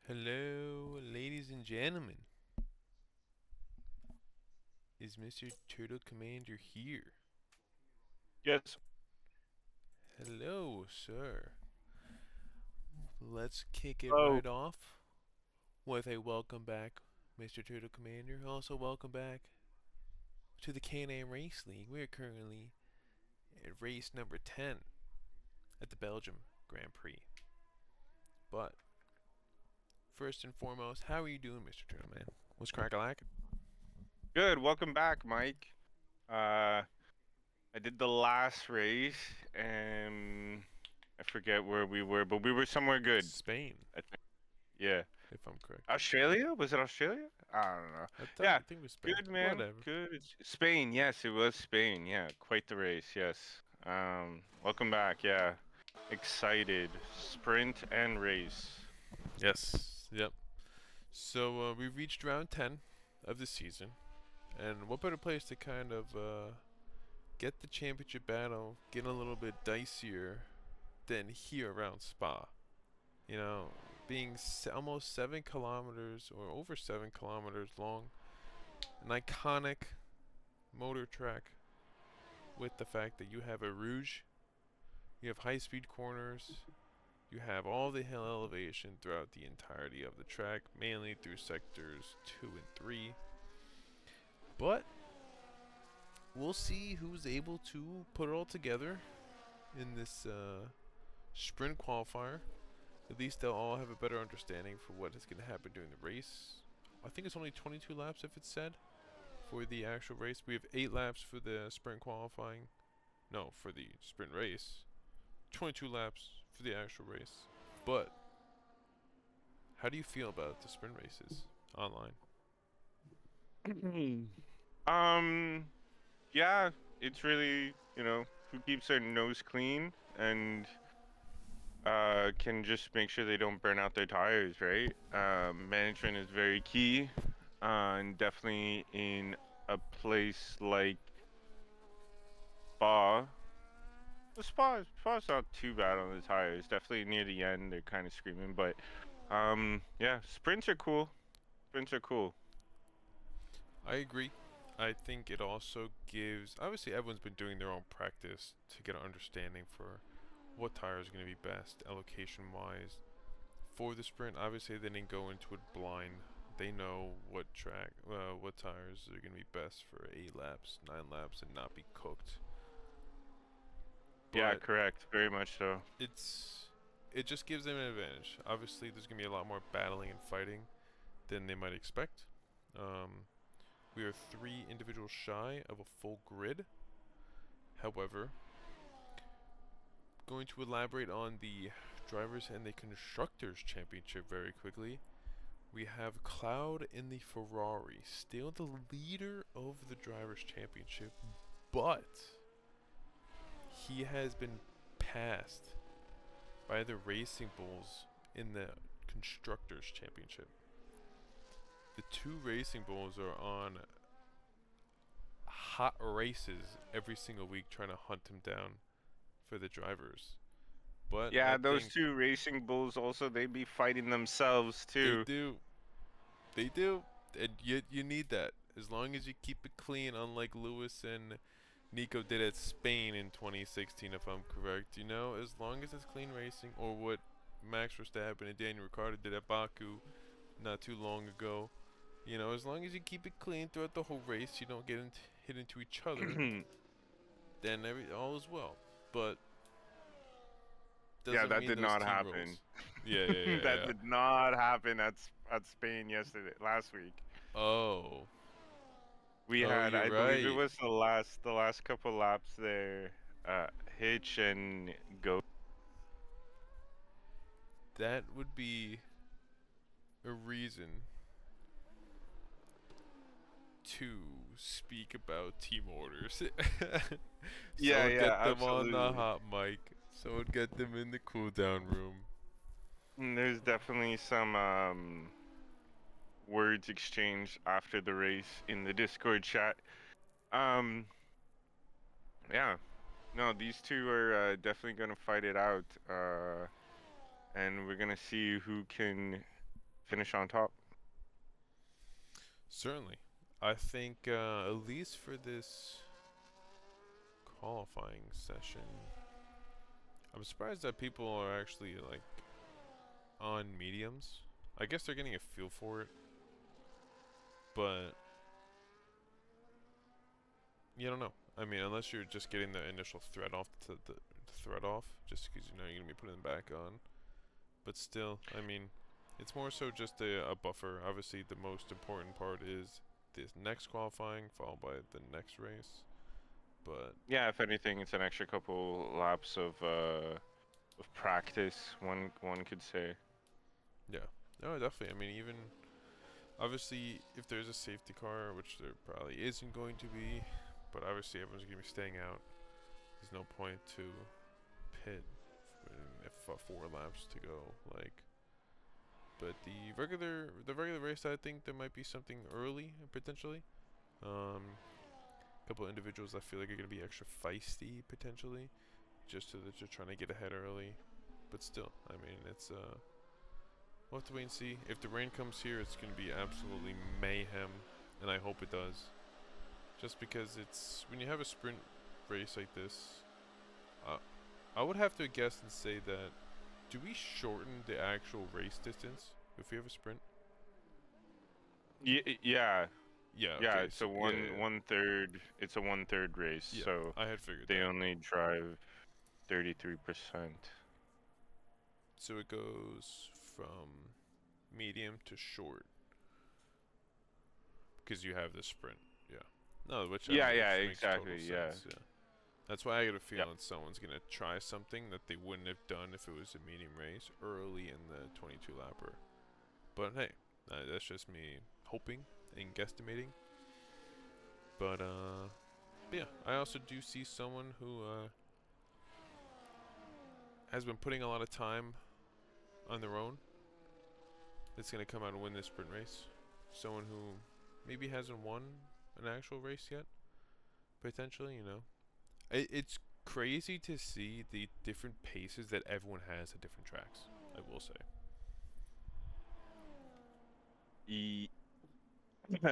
Hello, ladies and gentlemen. Is Mr. Turtle Commander here? Yes. Hello, sir. Let's kick it Oh, right off with a welcome back, Mr. Turtle Commander. Also, welcome back to the Can-Am Race League. We are currently at race number 10 at the Belgium Grand Prix. But first and foremost, how are you doing, Mr. Turtle Man? What's crack-a-lack? good. Welcome back, Mike. I did the last race, and I forget where we were, but we were somewhere good. Spain, I think. Yeah. if I'm correct. Australia? Was it Australia? I don't know. I Yeah. think it was Spain. Good, man. Whatever. Good. Spain. Yes, it was Spain. Yeah. Quite the race. Yes. Welcome back. Yeah. Excited. Sprint and race. Yes. Yep. So we've reached round 10 of the season, and what better place to kind of get the championship battle get a little bit dicier than here around Spa? You know, being almost 7 kilometers or over 7 kilometers long, an iconic motor track with the fact that you have a rouge, you have high speed corners, you have all the hill elevation throughout the entirety of the track, mainly through sectors 2 and 3. But we'll see who's able to put it all together in this sprint qualifier. At least they'll all have a better understanding for what is going to happen during the race. I think it's only 22 laps, if it's said, for the actual race. We have 8 laps for the sprint qualifying. No, for the sprint race. 22 laps for the actual race. But how do you feel about the sprint races online? um. Yeah. It's really, who keeps their nose clean and can just make sure they don't burn out their tires, right? Management is very key, and definitely in a place like Spa. The Spa's not too bad on the tires. Definitely near the end, they're kind of screaming, but yeah, sprints are cool. Sprints are cool. I agree. I think it also gives. Obviously, everyone's been doing their own practice to get an understanding for what tire is going to be best allocation wise for the sprint. Obviously, they didn't go into it blind. They know what tires are going to be best for 8 laps, 9 laps, and not be cooked. Yeah, But correct. Very much so. it's it just gives them an advantage. Obviously, there's going to be a lot more battling and fighting than they might expect. Um, we are 3 individuals shy of a full grid. However, going to elaborate on the drivers and the constructors championship very quickly. We have Cloud in the Ferrari, still the leader of the drivers championship, but he has been passed by the Racing Bulls in the constructors championship. The 2 Racing Bulls are on hot races every single week trying to hunt him down for the drivers. But I Yeah, those think two racing bulls also they be fighting themselves they too. do. They do. And you need that. As long as you keep it clean, unlike Lewis and Nico did at Spain in 2016, if I'm correct. As long as it's clean racing, or what Max Verstappen and Daniel Ricciardo did at Baku not too long ago. As long as you keep it clean throughout the whole race, you don't hit into each other, then all is well. But Yeah, doesn't that mean did those not team happen. rules. Yeah, yeah, yeah, That yeah. did not happen at Spain last week. Oh, We oh, had, you're I believe it right. was the last couple laps there, Hitch and Go. That would be a reason to speak about team orders. Yeah, So yeah, get them on the absolutely. hot mic. So get them in the cool down room. There's definitely some words exchanged after the race in the Discord chat. Um, yeah, no, these two are definitely gonna fight it out. And we're gonna see who can finish on top. Certainly. I think at least for this qualifying session, I'm surprised that people are actually like on mediums. I guess they're getting a feel for it, but you don't know. I mean, unless you're just getting the initial thread off the thread off, just because you know you're gonna be putting them back on. But still, I mean, it's more so just a buffer. Obviously, the most important part is this next qualifying, followed by the next race. But Yeah, if anything, it's an extra couple laps of practice. One could say. yeah, no, definitely. I mean, even obviously, if there's a safety car, which there probably isn't going to be, but obviously everyone's gonna be staying out. There's no point to pit if 4 laps to go. Like, but the regular race, I think there might be something early potentially. A couple of individuals I feel like are gonna be extra feisty potentially, just so that you're trying to get ahead early. But still, I mean, we'll have to wait and see. If the rain comes here, it's gonna be absolutely mayhem, and I hope it does. Just because it's when you have a sprint race like this, uh, I would have to guess and say that do we shorten the actual race distance if we have a sprint? Yeah, Yeah. yeah. Okay. It's So a yeah, one yeah, one third. It's a 1/3 race, yeah. so I had figured they that. only drive 33%. So it goes from medium to short because you have the sprint. Yeah. No, which I Yeah, mean, yeah, which makes total exactly. Yeah. sense. Yeah. That's why I get a Yep. feeling someone's gonna try something that they wouldn't have done if it was a medium race early in the 22 lapper. But hey, that's just me hoping and guesstimating. But yeah, I also do see someone who has been putting a lot of time on their own. That's gonna come out and win this sprint race. Someone who maybe hasn't won an actual race yet, potentially. It's crazy to see the different paces that everyone has at different tracks. I will say. E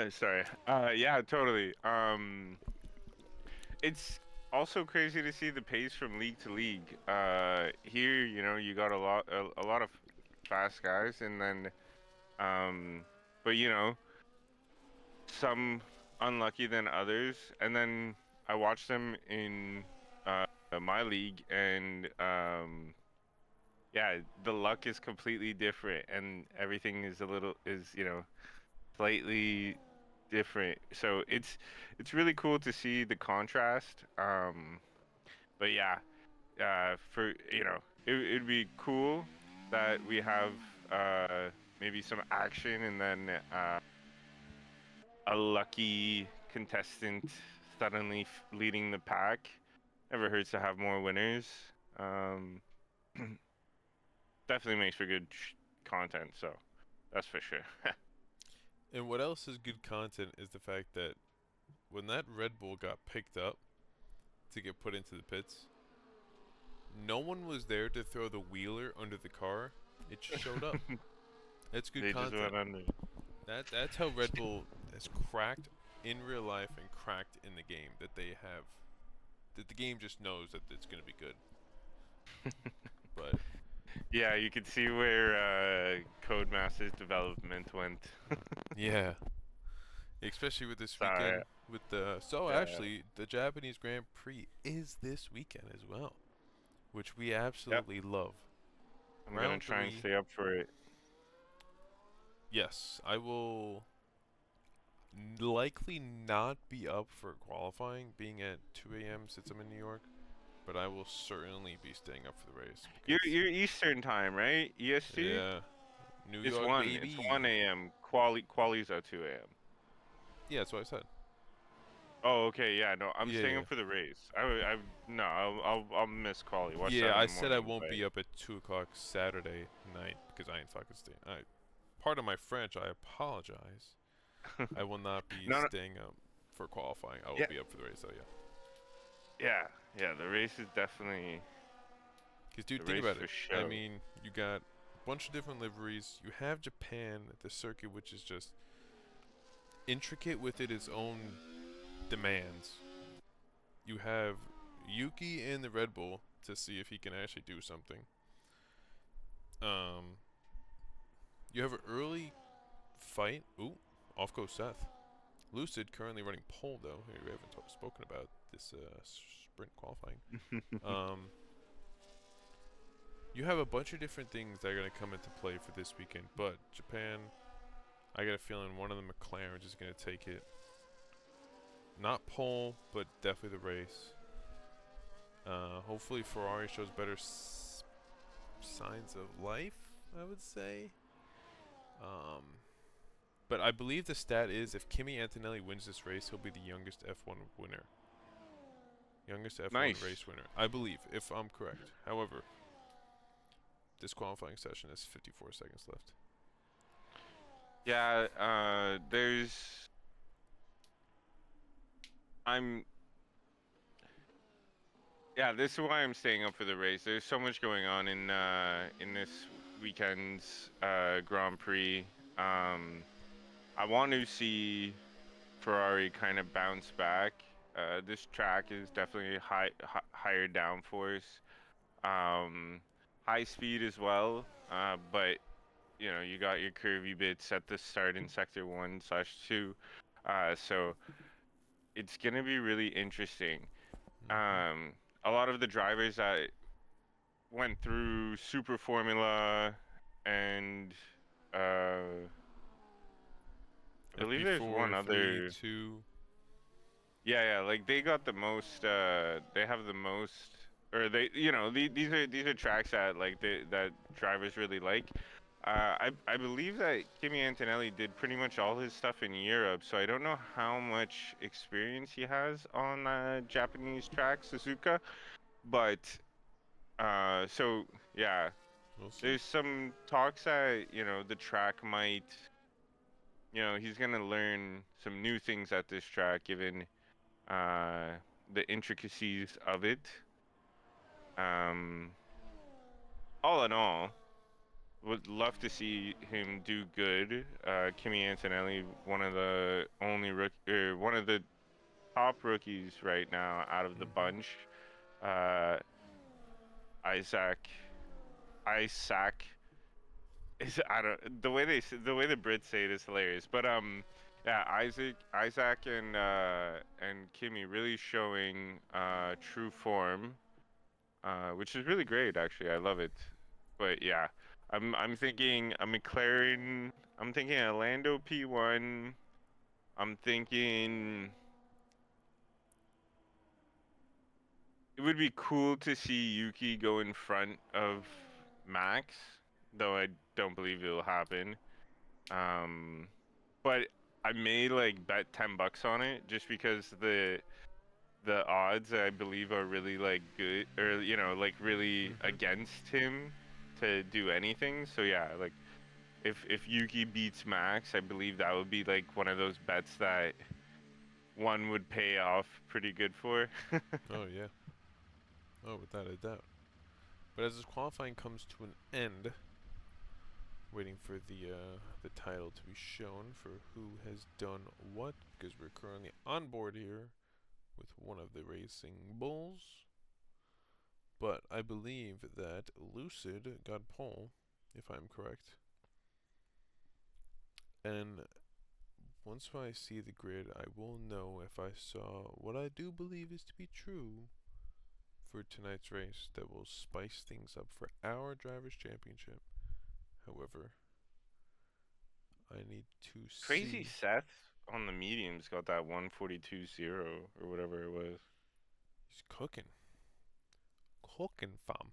Sorry. Yeah, totally. It's also crazy to see the pace from league to league. Here, you got a lot of fast guys, and then, um, but some unlucky than others. And then I watch them in my league, and yeah, the luck is completely different, and everything is slightly different. So it's really cool to see the contrast. But yeah, for it'd be cool that we have uh maybe some action, and then a lucky contestant suddenly leading the pack. Never hurts to have more winners. Um, Definitely makes for good content. So that's for sure. And what else is good content is the fact that when that Red Bull got picked up to get put into the pits, no one was there to throw the wheeler under the car. It just showed up. That's good They just content. went under. That's how Red Bull has cracked in real life and cracked in the game. That the game just knows that it's gonna be good. But Yeah, you could see where Codemasters development went. yeah, especially with this Sorry. weekend. So Yeah. actually, the Japanese Grand Prix is this weekend as well, which we Yep. absolutely love. I'm gonna Round try and three, stay up for it. yes, I will likely not be up for qualifying, being at 2 a.m. since I'm in New York, but I will certainly be staying up for the race because, You're Eastern time, right? EST? yeah, New It's York, 1. It's baby. 1 a.m. Quali's at 2 a.m. Yeah, that's what I said. Oh, okay. Yeah, no, I'm Yeah, staying yeah. up for the race. No, I'll miss Quali. Watch Yeah, that in I the said I morning. won't But be up at 2 o'clock Saturday night because I ain't fucking staying. Pardon my French, I apologize. I will not be no, no, staying up for qualifying. I will yeah, be up for the race, though, yeah. yeah. The race is definitely Because, dude, the think race about for it. I show. mean, you got bunch of different liveries. You have Japan, the circuit, which is just intricate within its own demands. You have Yuki in the Red Bull to see if he can actually do something. Um, you have an early fight. Ooh, off goes Seth. Lucid currently running pole though. Here we haven't spoken about this sprint qualifying. Um, you have a bunch of different things that are going to come into play for this weekend, but Japan, I got a feeling one of the McLarens is going to take it. Not pole, but definitely the race. Hopefully Ferrari shows better signs of life, I would say. Um, but I believe the stat is if Kimi Antonelli wins this race, he'll be the youngest F1 winner. Youngest F1 Nice. race winner. I believe, if I'm correct. However, this qualifying session has 54 seconds left. Yeah, I'm yeah, this is why I'm staying up for the race. There's so much going on in this weekend's Grand Prix. I want to see Ferrari kind of bounce back. This track is definitely higher downforce, um, high speed as well. But you know, you got your curvy bits at the start in sector 1/2. So it's gonna be really interesting. Mm-hmm. A lot of the drivers that went through Super Formula and I believe there's one FP4, 3, other. 2. Yeah, like they got the most. They have the most, or they, you know, these are tracks that like that drivers really like. I believe that Kimi Antonelli did pretty much all his stuff in Europe, so I don't know how much experience he has on Japanese track Suzuka, but so yeah, We'll see. there's some talks that the track might, he's gonna learn some new things at this track given uh, the intricacies of it. Um, all in all, would love to see him do good. Kimi Antonelli, one of the only one of the top rookies right now out of the bunch. Mm-hmm. Uh, Isaac, Isaac is I don't the way the Brits say it is hilarious. But yeah, Isaac and Kimi really showing true form. Which is really great, actually. I love it. But yeah, I'm thinking a McLaren. I'm thinking a Lando P1. I'm thinking it would be cool to see Yuki go in front of Max, though I don't believe it'll happen. Um, but I may like bet $10 on it just because the odds I believe are really like good or like really Mm-hmm. against him to do anything. So yeah, like if Yuki beats Max, I believe that would be like one of those bets that one would pay off pretty good for. Oh yeah. Oh, without a doubt. But as this qualifying comes to an end, waiting for the title to be shown for who has done what, because we're currently on board here with one of the racing bulls. But I believe that Lucid got pole, if I'm correct. And once I see the grid, I will know if I saw what I do believe is to be true for tonight's race that will spice things up for our Drivers' Championship. However, I need to Crazy see. Seth on the mediums got that 142.0 or whatever it was. He's cooking. Cooking, fam.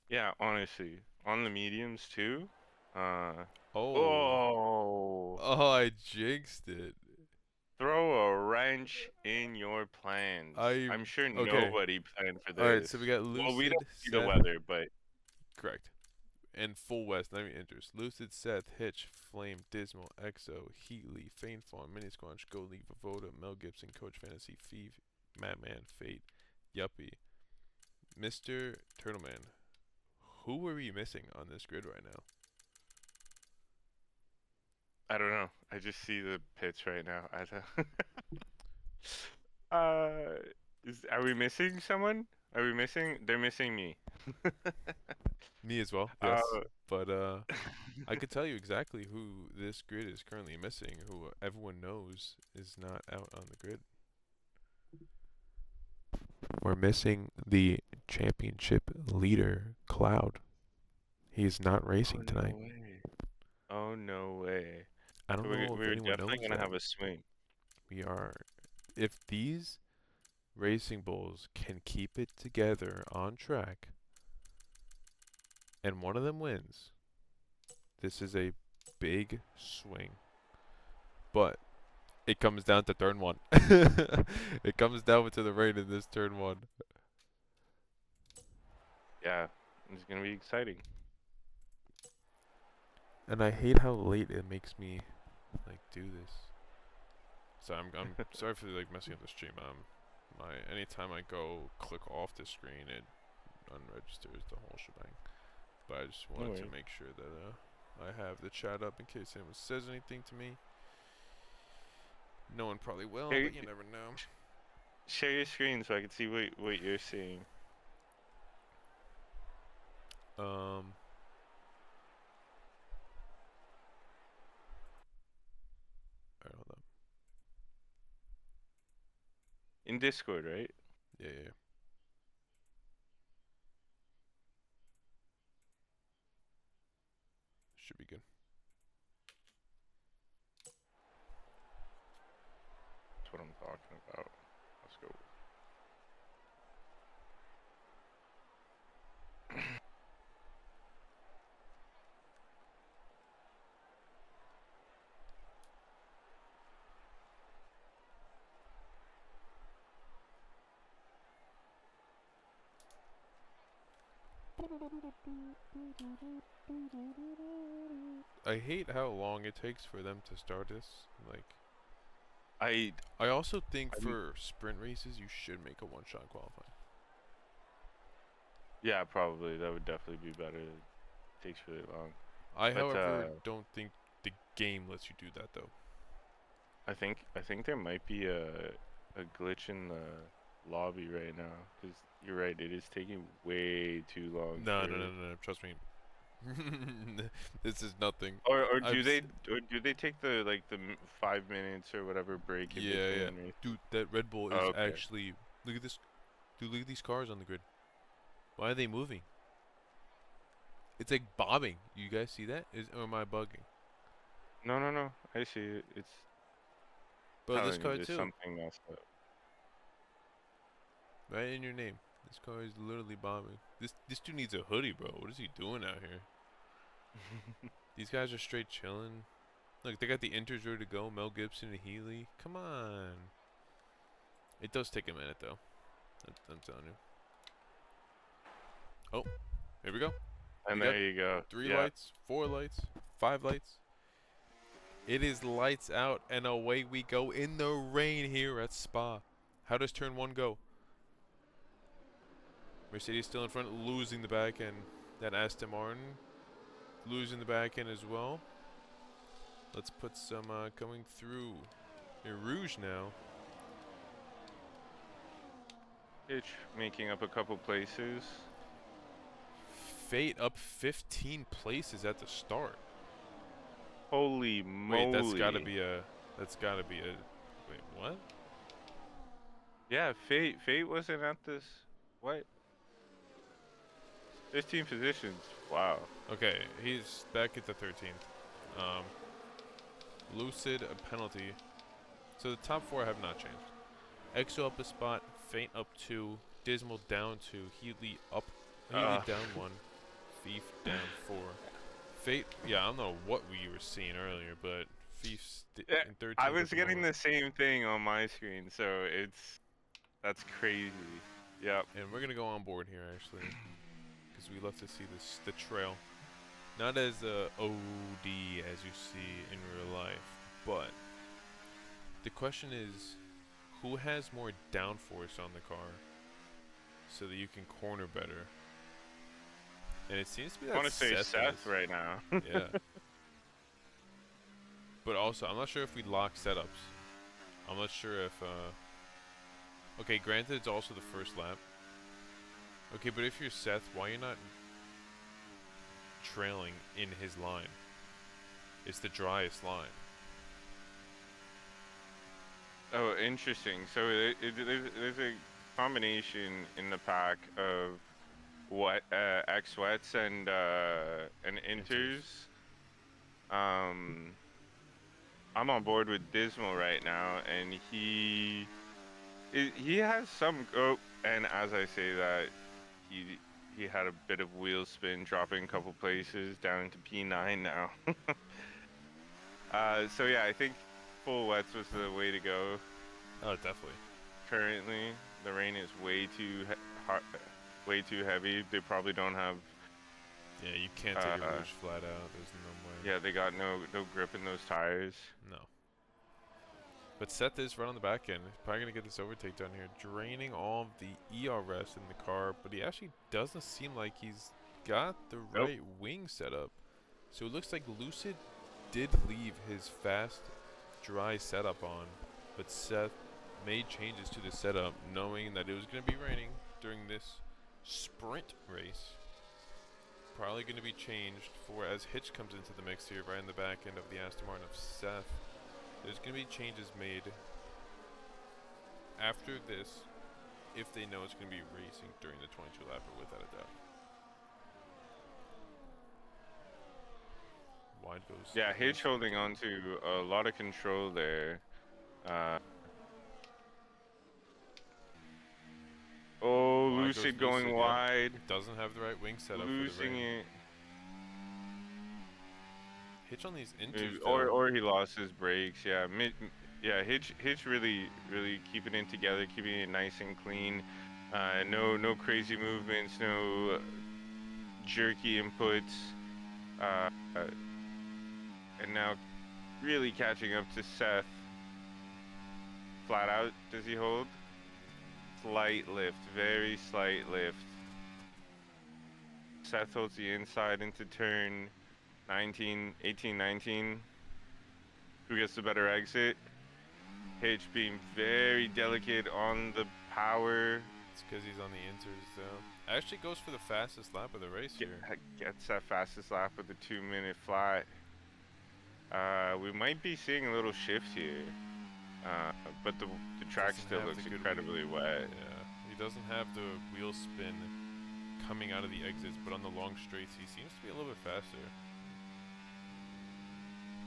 Yeah, honestly, on the mediums too. Uh, Oh. oh, Oh, I jinxed it. throw a wrench in your plans. I. I'm sure Okay. nobody planned for Alright, this. so we got Well, we don't Lucid, see the Seth. weather, but Correct. And Full West, let me interest. Lucid, Seth, Hitch, Flame, Dismal, Exo, Heatley, Faint Fawn, Mini Squanch, Go League, Voda, Mel Gibson, Coach Fantasy, Feeve, Madman, Fate, Yuppie, Mr. Turtleman, Who were we missing on this grid right now? I don't know. I just see the pits right now. I don't. uh, are we missing someone? Are we missing? They're missing me. Me as well, uh, yes. But I could tell you exactly who this grid is currently missing, who everyone knows is not out on the grid. We're missing the championship leader, Cloud. He is not oh racing no tonight. way. Oh no way. I So don't know if we're anyone definitely knows gonna that. have a swing. We are. If these racing bulls can keep it together on track, and one of them wins, this is a big swing. But it comes down to turn one. It comes down to the rain in this turn one. Yeah, it's gonna be exciting. And I hate how late it makes me like do this. So I'm sorry for like messing up the stream. My anytime I go click off the screen, it unregisters the whole shebang. But I just No wanted to worries. make sure that I have the chat up in case anyone says anything to me. No one probably will, Share, but you never know. share your screen so I can see what you're seeing. Um, alright, hold up. In Discord, right? Yeah, yeah, yeah. Should be good. That's what I'm talking about. Let's go. I hate how long it takes for them to start this. Like, I I also think I'm for sprint races, you should make a one-shot qualifying. yeah, probably that would definitely be better. It takes really long. I, But however, don't think the game lets you do that though. I think there might be a glitch in the lobby right now because you're right. It is taking way too long No, for. no, no, no, no. Trust me. This is nothing. Or I've do they s- or do they take the like the 5 minutes or whatever break in yeah, yeah. between races? Dude, that Red Bull is Oh, okay. actually. Look at this. Dude, look at these cars on the grid. Why are they moving? It's like bobbing. You guys see that? Or am I bugging? No, no, no. I see it. It's Bro, this telling you car there's too. something messed up. Right in your name. This car is literally bobbing. This dude needs a hoodie, bro. What is he doing out here? These guys are straight chilling. Look, they got the inters ready to go. Mel Gibson and Healy. Come on. It does take a minute though. I'm telling you. Oh, here we go. We And got there you go. 3 Yeah. lights, 4 lights, 5 lights. It is lights out and away we go in the rain here at Spa. How does turn 1 go? Mercedes still in front, losing the back end. Then Aston Martin losing the back end as well. Let's put some coming through in Rouge now. Itch making up a couple places. Fate up 15 places at the start. Holy Wait, that's gotta moly. be a. That's gotta be a. Wait, what? Yeah, Fate wasn't at this. What? 15 positions. Wow. Okay, he's back at the 13th. Um, Lucid a penalty. So the top 4 have not changed. EXO up a spot, Faint up 2, Dismal down 2, Healy Uh, down 1, Thief down 4. Fate, yeah, I don't know what we were seeing earlier, but Thief's yeah, in I 13th at was the getting moment. the same thing on my screen, so that's crazy. Yep. And we're gonna go on board here actually, because we love to see the trail, not as a OD as you see in real life, but the question is, who has more downforce on the car, so that you can corner better? And it seems to be I that want to say Seth Seth is. right now. Yeah. But also, I'm not sure if we lock setups. I'm not sure if, okay, granted, it's also the first lap. Okay, but if you're Seth, why are you not trailing in his line? It's the driest line. Oh, interesting. So there's a combination in the pack of what X wets and Enters. inters. Um, I'm on board with Dismal right now, and he has some go. And as I say that, he had a bit of wheel spin, dropping a couple places down into P9 now. So yeah, I think full wets was the way to go. Oh, definitely. Currently, the rain is hard, way too heavy. They probably don't have. Yeah, you can't take a Uh, Rouge flat out. There's no way. yeah, they got no grip in those tires. No. But Seth is right on the back end. He's probably going to get this overtake down here, draining all of the ERS in the car, but he actually doesn't seem like he's got the Nope. right wing setup. So it looks like Lucid did leave his fast, dry setup on, but Seth made changes to the setup knowing that it was going to be raining during this sprint race. Probably going to be changed for as Hitch comes into the mix here right in the back end of the Aston Martin of Seth. There's going to be changes made after this if they know it's going to be racing during the 22 lapper without a doubt. Wide goes Yeah, Hitch Lucid holding on again. to a lot of control there. Uh, oh, Wide goes Lucid going Lucid, yep. wide, Doesn't have the right wing setup for the losing rain. it. Hitch on these inters though. Or he lost his brakes. Yeah, yeah. Hitch really keeping it together, keeping it nice and clean. No crazy movements, no jerky inputs. Uh, and now really catching up to Seth. Flat out, does he hold? Slight lift, very slight lift. Seth holds the inside into turn 18, 19. Who gets the better exit? Hitch being very delicate on the power. It's because he's on the inters though. Actually goes for the fastest lap of the race here. Gets that fastest lap with the 2-minute flat. We might be seeing a little shift here. But the track Doesn't still have the looks good incredibly wet. Yeah, he doesn't have the wheel spin coming out of the exits, but on the long straights he seems to be a little bit faster.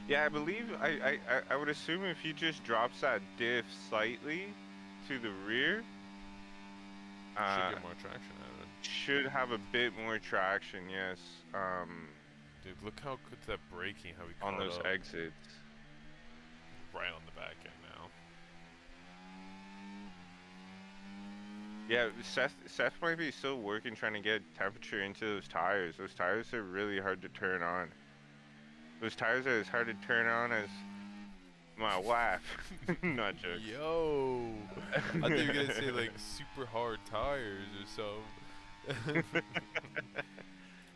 Yeah, I believe I would assume if he just drops that diff slightly to the rear, Should get more traction out of it. should have a bit more traction. Yes. Dude, look how good that braking, how he On caught those up exits. right on the back end now. Yeah, Seth might be still working trying to get temperature into those tires. Those tires are really hard to turn on. Those tires are as hard to turn on as my wife. Not jokes. Yo! I thought you were gonna say like super hard tires or something.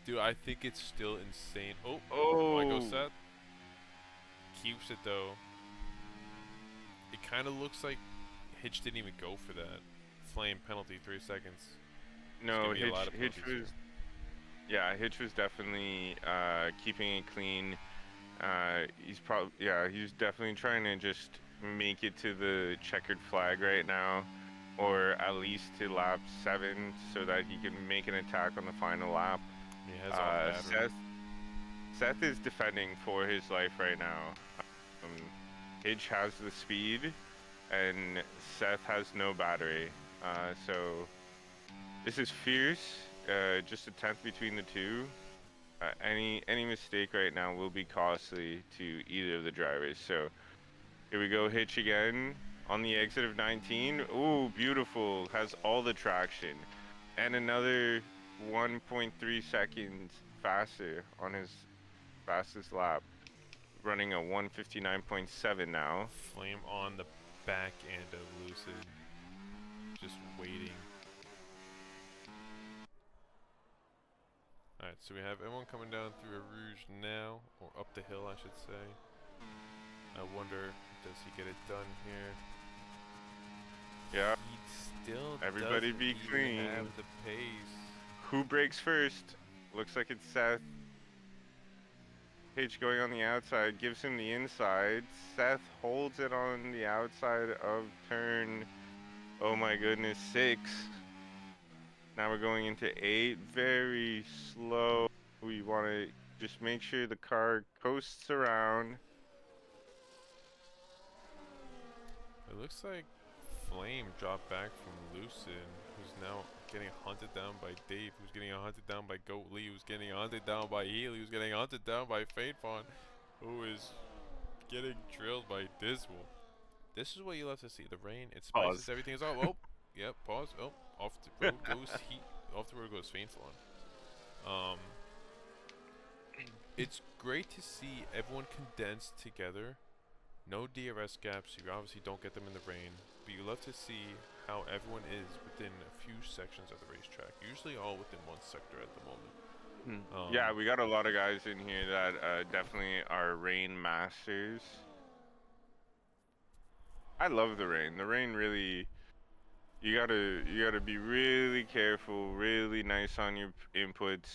Dude, I think it's still insane. Oh, why go Oh, Seth? Keeps it though. It kind of looks like Hitch didn't even go for that. Flame penalty, 3 seconds. no, There's gonna be a lot of Hitch penalties was, here. yeah, Hitch was definitely keeping it clean. He's definitely trying to just make it to the checkered flag right now, or at least to lap 7, so that he can make an attack on the final lap. He has all battery. Seth is defending for his life right now. Um, Hitch has the speed, and Seth has no battery. So this is fierce. Just a tenth between the two. Any mistake right now will be costly to either of the drivers. So here we go, Hitch again on the exit of 19. Ooh, beautiful. Has all the traction. And another 1.3 seconds faster on his fastest lap. Running a 159.7 now. Flame on the back end of Lucid. Just waiting. Alright, Alright, so we have everyone coming down through a Rouge now, or up the hill, I should say. I wonder, does he get it done here? Yeah. He still Everybody doesn't be even have clean. the pace. Who breaks first? Looks like it's Seth. Page going on the outside gives him the inside. Seth holds it on the outside of turn. Oh my goodness, 6. Now we're going into 8. Very slow. We want to just make sure the car coasts around. It looks like Flame dropped back from Lucid, who's now getting hunted down by Dave, who's getting hunted down by Goat Lee, who's getting hunted down by Healy, who's getting hunted down by Fatefawn, who is getting drilled by Dismal. This is what you love to see. The rain, it spices Pause. everything. Is all. Oh, yep. Pause. Oh, off the road goes Heat. Off the road goes Fatefawn. It's great to see everyone condensed together. No DRS gaps. You obviously don't get them in the rain, but you love to see how everyone is within a few sections of the racetrack. Usually all within one sector at the moment. Yeah, we got a lot of guys in here that definitely are rain masters. I love the rain. The rain really, you gotta be really careful, really nice on your inputs.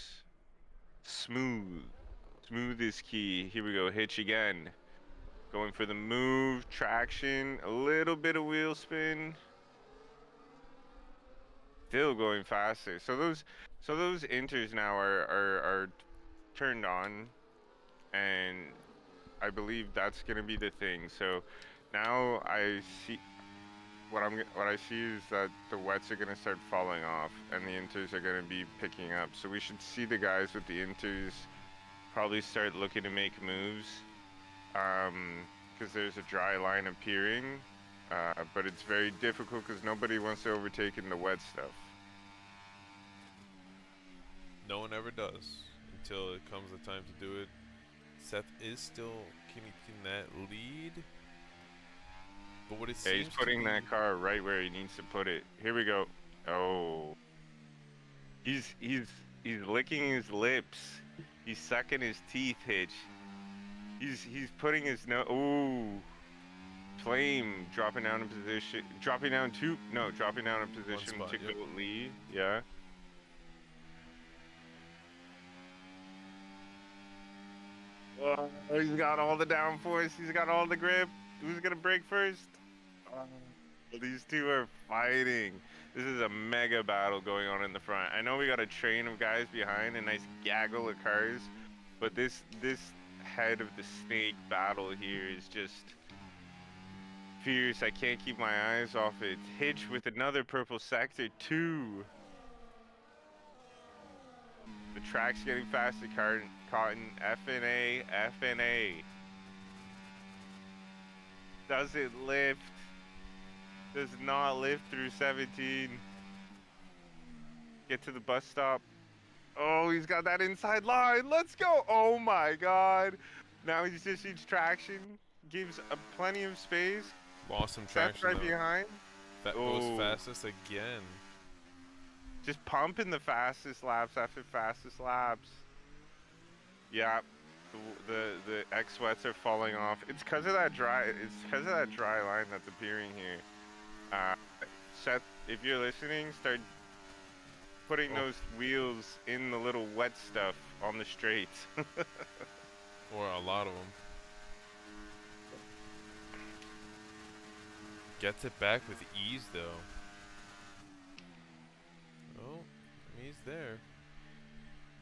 Smooth. Smooth is key. Here we go. Hitch again. Going for the move, traction, a little bit of wheel spin. Still going faster. So those inters now are turned on, and I believe that's gonna be the thing. So now I see what I see is that the wets are gonna start falling off, and the inters are gonna be picking up. So we should see the guys with the inters probably start looking to make moves, because there's a dry line appearing, but it's very difficult because nobody wants to overtake in the wet stuff. No one ever does until it comes the time to do it. Seth is still keeping that lead, but what it Yeah, he's seems to putting be, that car right where he needs to put it. Here we go. Oh, he's licking his lips. He's sucking his teeth, Hitch. He's putting his Ooh. Flame dropping down in position. Dropping down in one position spot. to Yep. go lead. Yeah. Oh, he's got all the downforce. He's got all the grip. Who's gonna break first? Oh, these two are fighting. This is a mega battle going on in the front. I know we got a train of guys behind, a nice gaggle of cars, but this head of the snake battle here is just fierce. I can't keep my eyes off it. Hitch with another purple sector, 2. The track's getting faster, Cotton. FNA, FNA. Does it lift? Does not lift through 17. Get to the bus stop. Oh, he's got that inside line. Let's go. Oh my god. Now he's just needs traction. Gives plenty of space. Lost some Seth traction right though. behind. That goes Oh, fastest again. just pumping the fastest laps after fastest laps. Yeah, the X sweats are falling off. It's because of that dry. It's because of that dry line that's appearing here. Seth, if you're listening, start putting those wheels in the little wet stuff on the straights. Or a lot of them. Gets it back with ease though. Oh, he's there.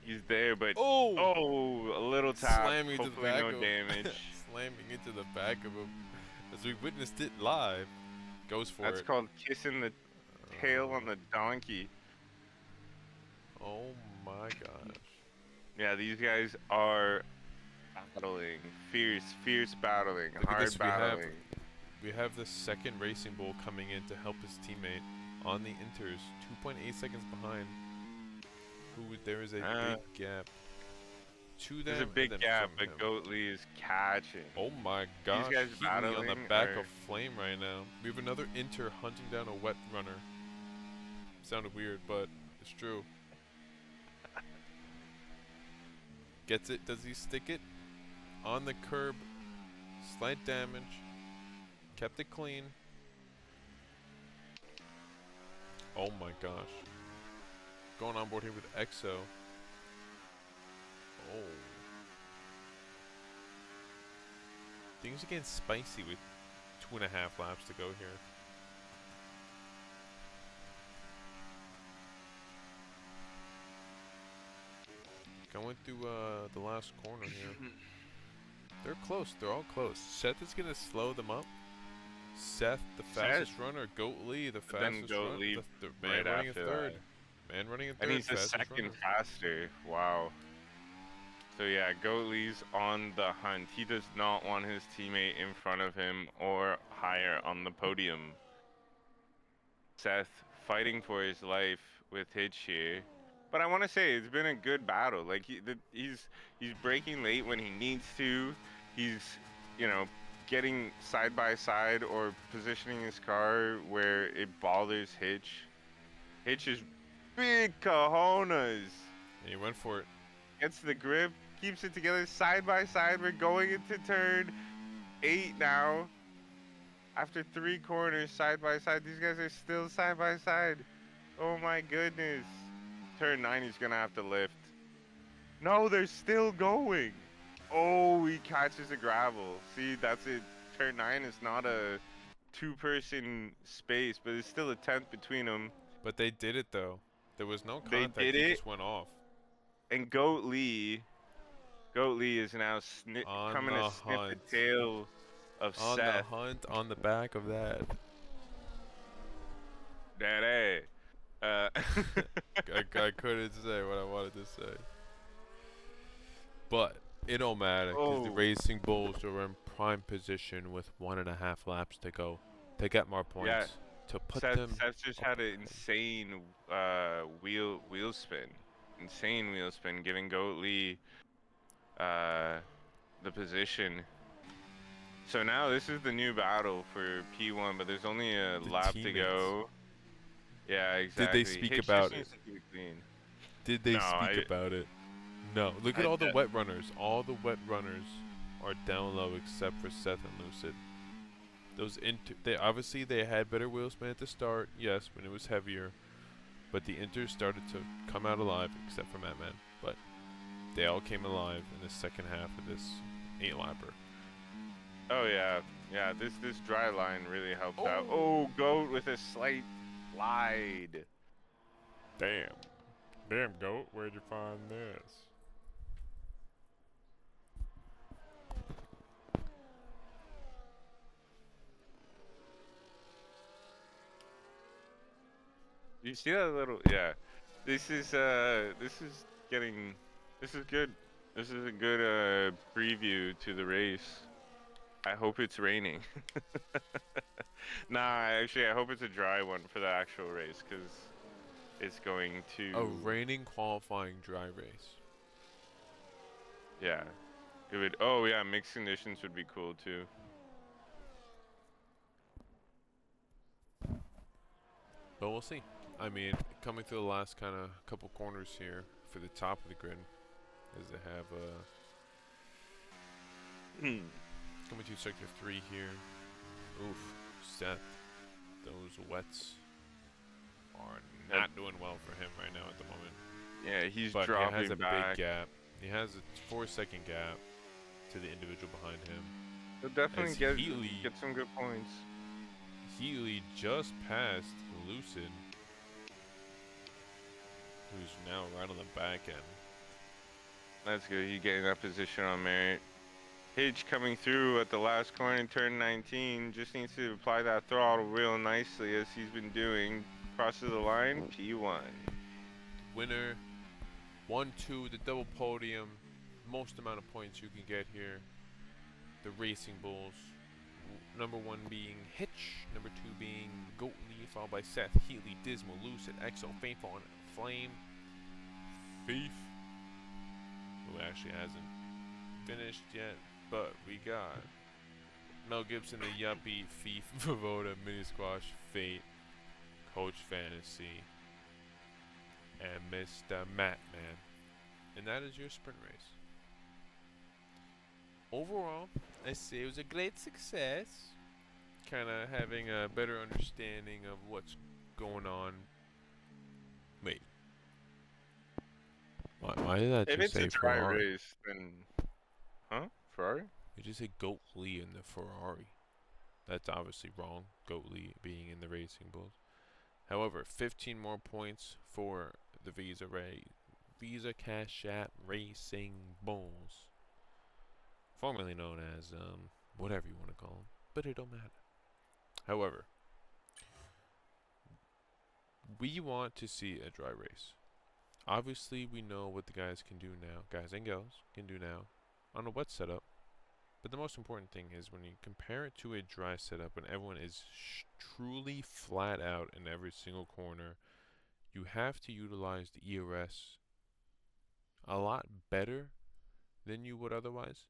He's there, but Oh! a little tap. Slamming into the Hopefully back no of damage. slamming into the back of him. As we witnessed it live. Goes for That's it. called kissing the tail on the donkey. Oh my gosh. Yeah, these guys are battling. Fierce battling. Look at Hard this, battling. we have the second Racing Bull coming in to help his teammate on the inters, 2.8 seconds behind. There is a big gap to them. There's a and big then gap, from but him. Goatly is catching. Oh my gosh, guys Healy on the battling back are- of Flame right now. We have another inter hunting down a wet runner. Sounded weird, but it's true. Gets it. Does he stick it? On the curb. Slight damage. Kept it clean. Oh my gosh. Going on board here with Exo. Oh. Things are getting spicy with 2.5 laps to go here. Going through the last corner here. They're close. They're all close. Seth is going to slow them up. Seth, the fastest runner. Goat Lee, the fastest runner. The man right running a after third. that. Man running a third. And he's the fastest second runner. faster. Wow. So yeah, Goat Lee's on the hunt. He does not want his teammate in front of him or higher on the podium. Seth fighting for his life with Hitch here. But I want to say it's been a good battle. Like he's braking late when he needs to. He's, you know, getting side by side or positioning his car where it bothers Hitch. Hitch is big cojones. And he went for it. Gets the grip, keeps it together side by side. We're going into turn 8 now. After 3 corners side by side, these guys are still side by side. Oh my goodness. Turn 9, he's gonna have to lift. No, they're still going. Oh, he catches the gravel. See, that's it. Turn 9 is not a 2-person space, but it's still a 10th between them. But they did it though. There was no They contact. did He it. just went off. And Goat Lee is now coming to sniff the tail of on Seth. The hunt, on the back of that. Daddy. I couldn't say what I wanted to say. But it don't matter because the Racing Bulls are in prime position with 1.5 laps to go. They got more points to put them. Seth just had an insane wheel spin. Insane wheel spin, giving Goat Lee the position. So now this is the new battle for P1, but there's only a lap to go. Yeah, exactly. Did they speak about it? Did they speak about it? No. Look at all the wet runners. All the wet runners are down low except for Seth and Lucid. Those obviously they had better wheel spin at the start, yes, when it was heavier. But the Inters started to come out alive, except for Madman. But they all came alive in the second half of this 8-lapper. Oh yeah, yeah. This dry line really helped out. Oh, Goat with a slight slide. Damn, Goat. Where'd you find this? You see that little? Yeah. This is good. This is a good preview to the race. I hope it's raining. Nah, actually, I hope it's a dry one for the actual race because it's going to. A raining qualifying dry race. Yeah. It would. Oh yeah, mixed conditions would be cool too. But we'll see. I mean, coming through the last kind of couple corners here for the top of the grid, as they have coming to sector 3 here. Oof, Seth. Those wets are not doing well for him right now at the moment. Yeah, he's But dropping he has a back. big gap. He has a 4-second gap to the individual behind him. He'll definitely get some good points. Healy just passed Lucid, who's now right on the back end. That's good. He's getting that position on merit. Hitch coming through at the last corner in turn 19. Just needs to apply that throttle real nicely as he's been doing. Crosses the line, P1. Winner, 1-2, the double podium. Most amount of points you can get here. The Racing Bulls. Number 1 being Hitch. Number 2 being Goat Lee, followed by Seth, Healy, Dismal, Lucid, Exo, Faithful, and Flame. Thief, who actually hasn't finished yet. But we got Mel Gibson, the Yuppie, Thief, Voda, Mini Squash, Fate, Coach Fantasy, and Mr. Matt Man. And that is your sprint race. overall, I say it was a great success. Kind of having a better understanding of what's going on. Wait, why did that If just it's a say dry Ferrari? race, then huh? Ferrari? It just said Goat Lee in the Ferrari. That's obviously wrong. Goat Lee being in the Racing Bulls. However, 15 more points for the Visa Cash App Racing Bulls, formerly known as whatever you want to call them, but it don't matter. However, we want to see a dry race. Obviously, we know what the guys can do now, guys and girls can do now on a wet setup. But the most important thing is when you compare it to a dry setup, when everyone is truly flat out in every single corner, you have to utilize the ERS a lot better than you would otherwise.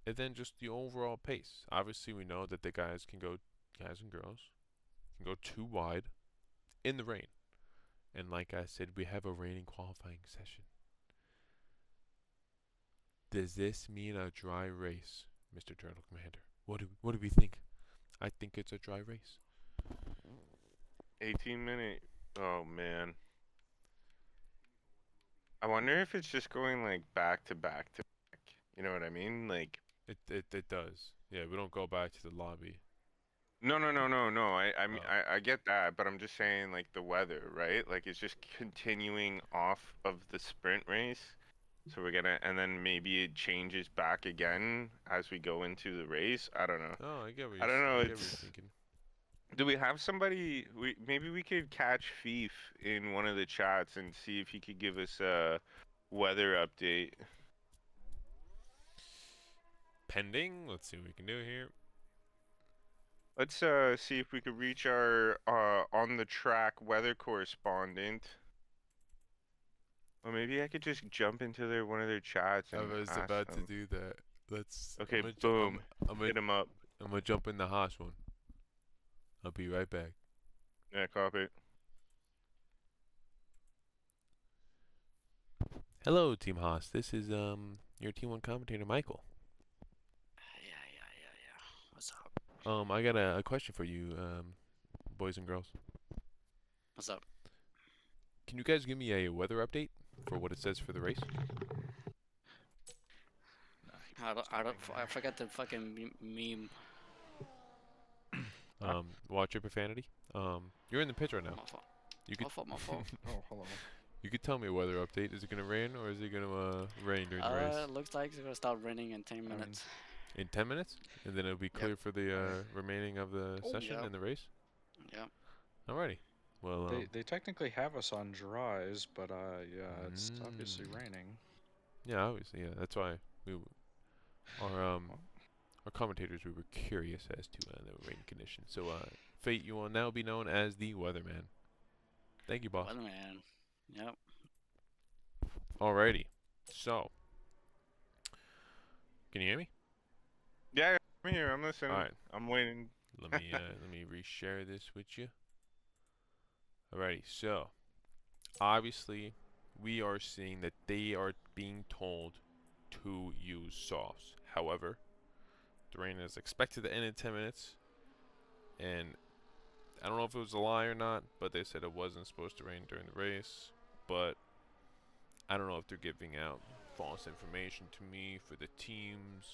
And then just the overall pace. Obviously, we know that the guys and girls can go too wide in the rain. And like I said, we have a raining qualifying session. Does this mean a dry race, Mr. Turtle Commander? What do we think? I think it's a dry race. 18-minute. Oh man. I wonder if it's just going like back to back to back. You know what I mean? Like It does. Yeah, we don't go back to the lobby. no. I mean Oh. I get that, but I'm just saying like the weather, right? Like it's just continuing off of the sprint race. So we're gonna and then maybe it changes back again as we go into the race. I don't know. Oh, I don't know. I get what you're It's thinking. do we have somebody we maybe we could catch Thief in one of the chats and see if he could give us a weather update. Pending. Let's see what we can do here. Let's see if we could reach our on the track weather correspondent. Or maybe I could just jump into their one of their chats I and was ask about to them. do that. Let's. Okay, boom. I'm gonna, Hit him up. I'm gonna jump in the Haas one. I'll be right back. Yeah, copy. Hello, Team Haas. This is your Team One commentator, Michael. Yeah. What's up? I got a question for you, boys and girls. What's up? Can you guys give me a weather update for what it says for the race? I forgot the fucking meme. Watch your profanity. You're in the pitch right now. My fault. You could My fault. Oh, hello. you could tell me a weather update. Is it gonna rain or is it gonna rain during the race? Looks like it's gonna start raining in 10 minutes. In 10 minutes, and then it'll be clear for the remaining of the session Yep. and the race. Yep. Alrighty. Well, They technically have us on dries, but yeah, it's obviously raining. yeah, obviously, yeah. That's why our our commentators we were curious as to the rain conditions. So, Fate, you will now be known as the weatherman. Thank you, boss. Weatherman. Yep. Alrighty. So, can you hear me? Yeah, I'm here. I'm listening. Alright. I'm waiting. Let me reshare this with you. Alrighty. So, obviously, we are seeing that they are being told to use softs. However, the rain is expected to end in 10 minutes, and I don't know if it was a lie or not, but they said it wasn't supposed to rain during the race. But I don't know if they're giving out false information to me for the teams,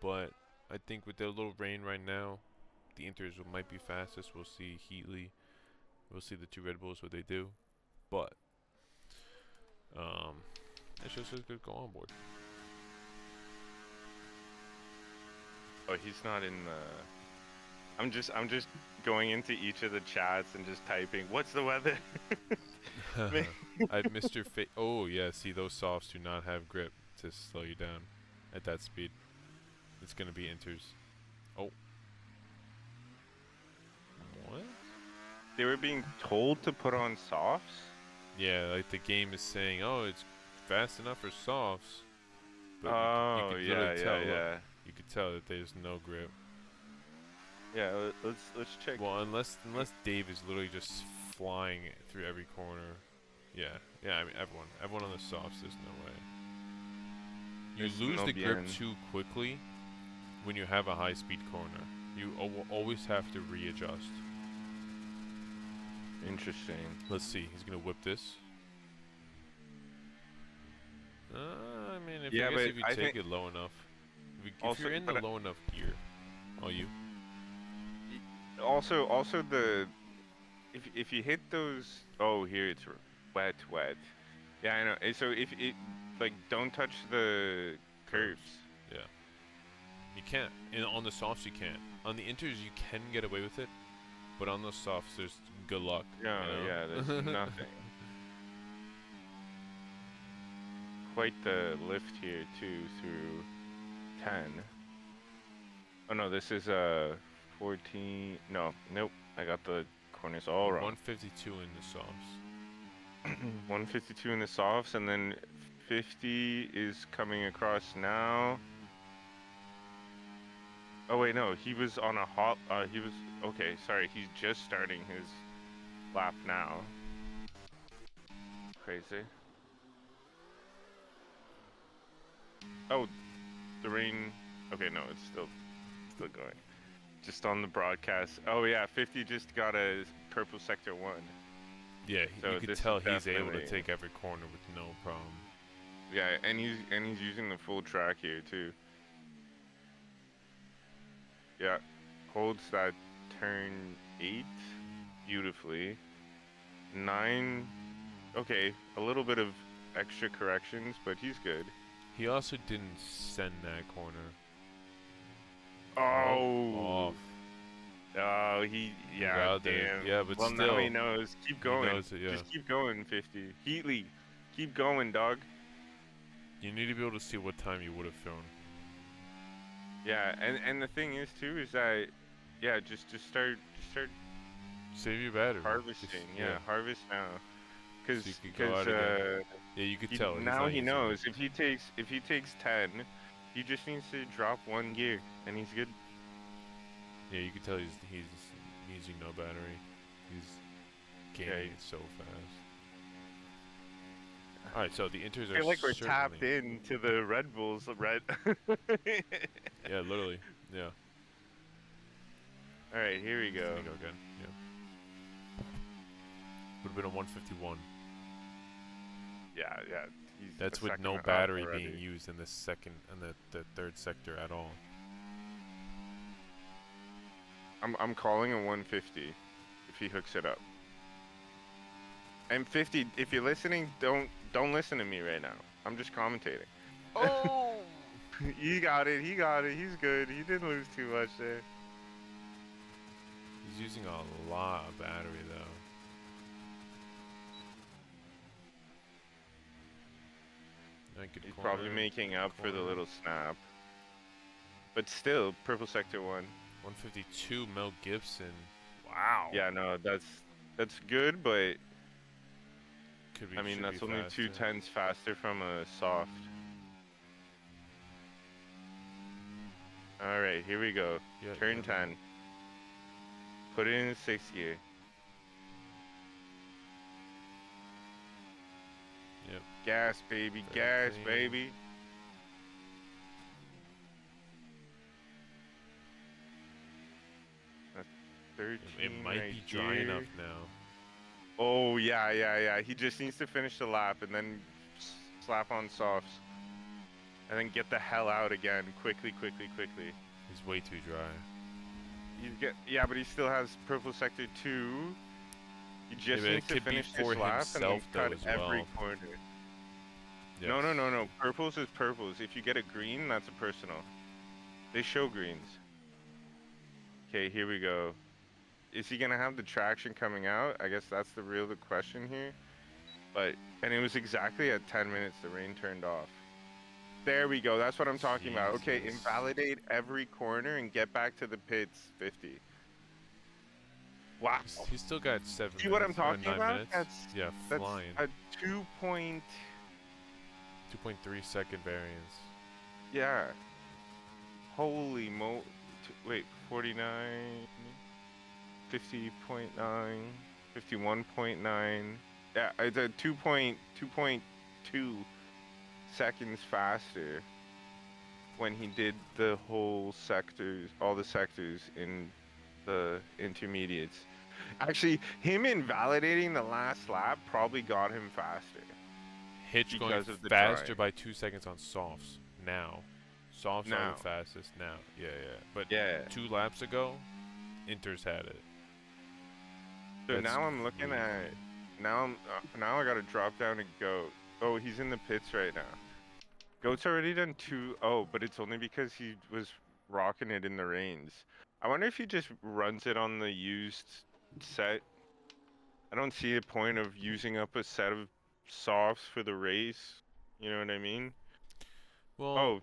But I think with their little rain right now, the Inters might be fastest. We'll see Heatley. We'll see the two Red Bulls what they do. But it's just as good go on board. Oh, he's not in the. I'm just going into each of the chats and just typing, "What's the weather?" I've Mr. Oh yeah, see those softs do not have grip to slow you down at that speed. It's gonna be Inters. Oh. What? They were being told to put on softs. Yeah, like the game is saying, oh, it's fast enough for softs. But you Oh could yeah, literally tell. yeah. Look, you could tell that there's no grip. Yeah, let's check. Well, unless Dave is literally just flying through every corner. Yeah. I mean everyone on the softs. There's no way. You Es lose no the grip bien. too quickly when you have a high-speed corner. You always have to readjust. Interesting. Let's see. He's gonna whip this. I mean, I Yeah, guess but if you I take think it low enough, if also, you're in the but low enough gear, oh you. also the if you hit those, oh here it's wet. Yeah, I know. So if it like don't touch the Curves. curbs. Yeah. You can't. On the softs, you can't. On the inters, you can get away with it, but on the softs, there's good luck. No, You know? yeah, there's nothing. Quite the lift here too through 10. Oh no, this is 14. No, nope. I got the corners all wrong. 152 in the softs. 152 in the softs, and then 50 is coming across now. Oh wait, no, he was on a hot. He was okay. Sorry, he's just starting his lap now. Crazy. Oh, the rain. Okay, no, it's still going. Just on the broadcast. Oh yeah, 50 just got a purple sector 1. Yeah, So you could this is tell he's able to definitely- take every corner with no problem. Yeah, and he's using the full track here too. Yeah, holds that turn 8 beautifully. 9, okay, a little bit of extra corrections, but he's good. He also didn't send that corner. Oh, Off. oh, yeah, Validated. damn. Yeah, but Well, still, now he knows. Keep he going. knows it, yeah. Just keep going, 50. Heatley, keep going, dog. You need to be able to see what time you would have thrown. Yeah, and the thing is too is that, yeah, just start Save your battery. harvesting. Just- Yeah, harvest now. So you could go out again. Yeah, you could tell. he's now not he using it. knows if he takes 10, he just needs to drop 1 gear and he's good. Yeah, you can tell he's using no battery. He's gaining it so fast. All right, so the inters I are feel like we're certainly, tapped into the Red Bulls. Yeah, literally. Yeah. All right, here we He's go. gonna go again. Yeah. Would have been a 151. Yeah. He's That's a with second no up battery already. being used in the second and the third sector at all. I'm calling a 150 if he hooks it up. And 50, if you're listening, don't listen to me right now. I'm just commentating. Oh! He got it. He's good. He didn't lose too much there. He's using a lot of battery though. He's probably making up for the little snap. But still, purple sector 1. 152 Mel Gibson. Wow. Yeah, no, that's good, but Could be. I mean should that's be only faster. 2/10 faster from a soft. All right, here we go. Yeah, Turn yeah. 10. Put it in 6th gear. Yep. Gas, baby. Very Gas, clean. baby. That's 13 It might right be dry here. enough now. Oh, yeah. He just needs to finish the lap and then slap on softs. And then get the hell out again. Quickly. He's way too dry. Yeah, but he still has purple sector 2. He just but it needs to could be finish for this lap and then himself, though, cut as every well. corner. Yes. No. Purples is purples. If you get a green, that's a personal. They show greens. Okay, here we go. Is he gonna have the traction coming out? I guess that's the real question here. And it was exactly at 10 minutes the rain turned off. There we go. That's what I'm talking about. Okay, Jesus. invalidate every corner and get back to the pits 50. Wow. He's still got 7 See what I'm minutes, or talking 9 about? minutes. That's Yeah, flying. a 2 point. 2.3 second variance. Yeah. Holy mo. Wait, 49. 50.9. 51.9. Yeah, it's a 2.2 seconds faster. when he did the whole sectors, all the sectors in the intermediates. Actually, him invalidating the last lap probably got him faster Hitch going because of the faster drying. by 2 seconds on softs now. Softs are the Now, fastest now. Yeah, yeah. But yeah. 2 laps ago, Inter's had it. So That's now I'm looking crazy. at now I gotta drop down and Goat. Oh, he's in the pits right now. Goat's already done 2-0, but it's only because he was rocking it in the reins. I wonder if he just runs it on the used set. I don't see a point of using up a set of softs for the race. You know what I mean? Well, Oh,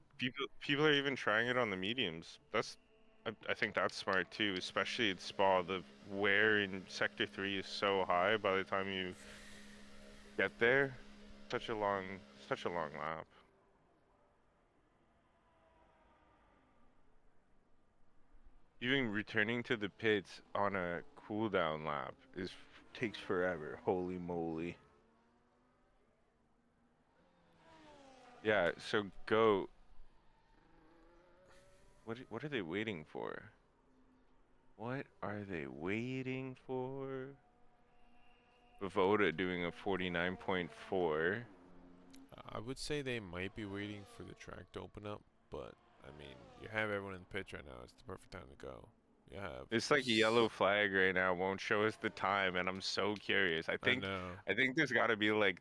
people are even trying it on the mediums. I think that's smart too, especially at Spa. The wear in Sector 3 is so high by the time you get there. Such a long lap. Even returning to the pits on a cooldown lap takes forever. Holy moly. Yeah, so go. What are they waiting for? What are they waiting for? Voda doing a 49.4. I would say they might be waiting for the track to open up, but I mean, you have everyone in the pitch right now. It's the perfect time to go. You have. It's like a yellow flag right now. Won't show us the time, and I'm so curious. I I think know. I think there's got to be like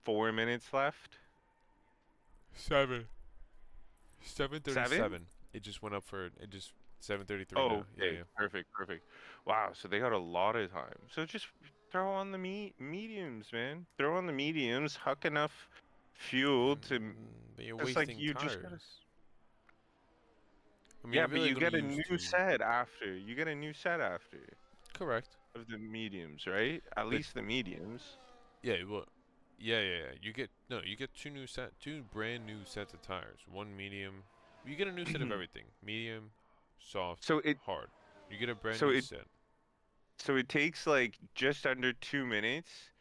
4 minutes left. 7. Seven? 7:37. It just went up for. It just 7:33 Oh, now. Yeah, okay. yeah. Perfect, perfect. Wow, so they got a lot of time. So just throw on the mediums, man. Throw on the mediums, huck enough fuel to. But you're It's like wasting you just gotta. tires. I mean, Yeah, you're but really you gonna get a use new 2. set after. You get a new set after Correct. of the mediums, right? At But least the mediums. yeah, well, yeah, yeah, yeah. You get no. You get 2 brand new sets of tires. One medium. You get a new set of everything. Medium, soft, So it hard. You get a brand so new it set. so it takes like just under 2 minutes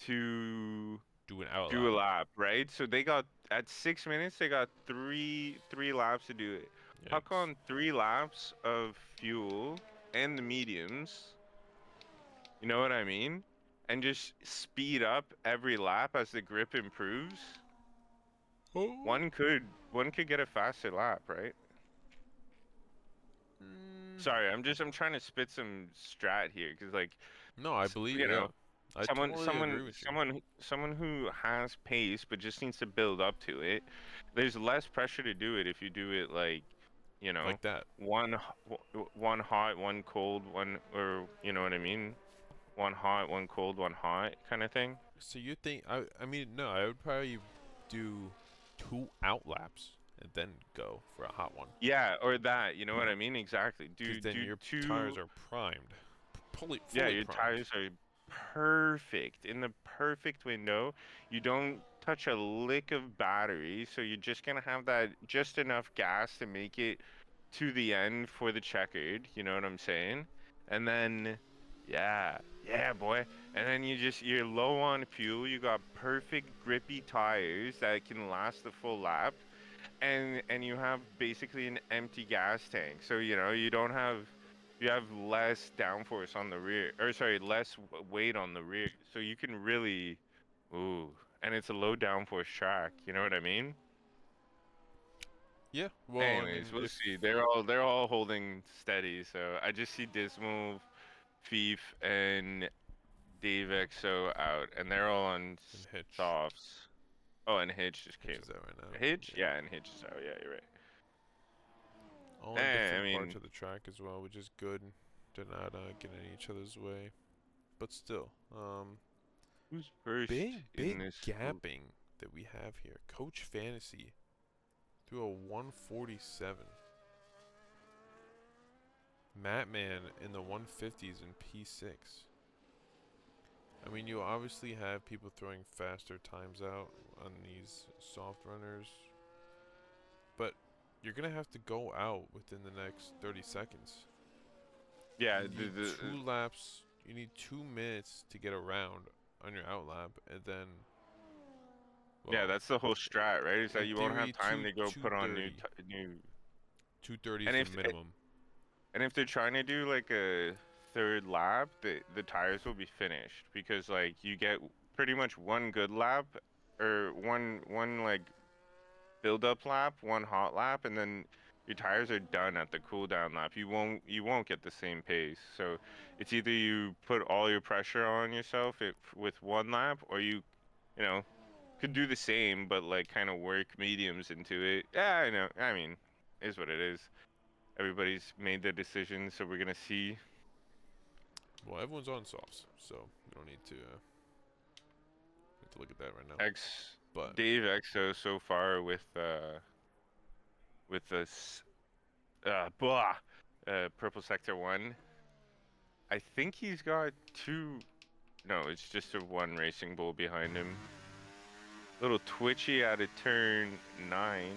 to Do an out do lap. a lap, right? So they got at 6 minutes they got three laps to do it. Huck Yikes. on 3 laps of fuel and the mediums, you know what I mean? And just speed up every lap as the grip improves. Oh. One could get a faster lap, right? Mm, Sorry, I'm trying to spit some strat here because like no, I believe. you Yeah, know I someone totally someone agree with you. someone someone who has pace but just needs to build up to it. There's less pressure to do it if you do it like, you know, Like that. one hot, one cold, one, or you know what I mean? One hot, one cold, one hot kind of thing. So you think? I mean, no. I would probably do 2 out laps and then go for a hot one. Yeah, or that, you know what I mean? Exactly. Because Do then do your tires two. are primed, fully Yeah, fully your primed. tires are perfect in the perfect window. You don't touch a lick of battery, so you're just gonna have that just enough gas to make it to the end for the checkered. You know what I'm saying? And then, yeah, yeah, boy. And then you're low on fuel. You got perfect grippy tires that can last the full lap, and you have basically an empty gas tank. So you know you have less downforce on the rear, or sorry, less weight on the rear. So you can really, ooh, and it's a low downforce track. You know what I mean? Yeah. Well, I mean, Anyways, we'll if see. They're all holding steady. So I just see Dismal, Fief, and Dave XO out, and they're all on and Hitch, softs. Oh, and Hitch just Hitch came. is out right now. Hitch? Yeah. Yeah, and Hitch is out. Yeah, you're right. All in I different parts mean, of the track as well, which is good. They're not getting in each other's way, but still, who's first in big this group? gapping that we have here. Coach Fantasy through a 147. Matman in the 150s in P6. I mean, you obviously have people throwing faster times out on these soft runners, but you're going to have to go out within the next 30 seconds. Yeah, You need 2 laps, you need 2 minutes to get around on your out lap, and then Yeah, Well, that's the whole strat, right? Is that in you won't theory, have time to go put on 230. new. 230 And is the if minimum. and if they're trying to do like a third lap, the tires will be finished because like you get pretty much one good lap or one like build up lap, one hot lap, and then your tires are done at the cooldown lap. You won't get the same pace. So it's either you put all your pressure on yourself with one lap, or you know could do the same but like kind of work mediums into it. Yeah, I know. I mean, is what it is. Everybody's made their decision, so we're gonna see. Well, everyone's on softs, so we don't need to look at that right now. X But Dave XO so far with this blah purple sector 1. I think he's got two. No, it's just a one racing bull behind him. Little twitchy out of turn 9.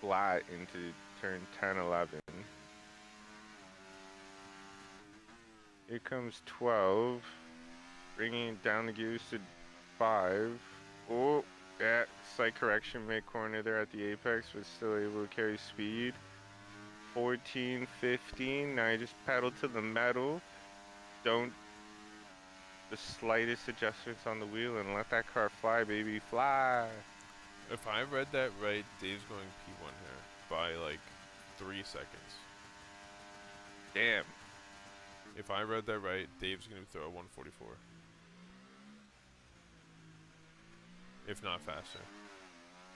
Flat into turn 10, 11. Here comes 12. Bringing down the gears to 5. Oh, yeah, slight correction mid-corner there at the apex, but still able to carry speed. 14, 15, now you just pedal to the metal. Don't the slightest adjustments on the wheel and let that car fly, baby, fly. if I read that right, Dave's going P1 here by like 3 seconds. Damn. If I read that right, Dave's going to throw a 144. If not faster.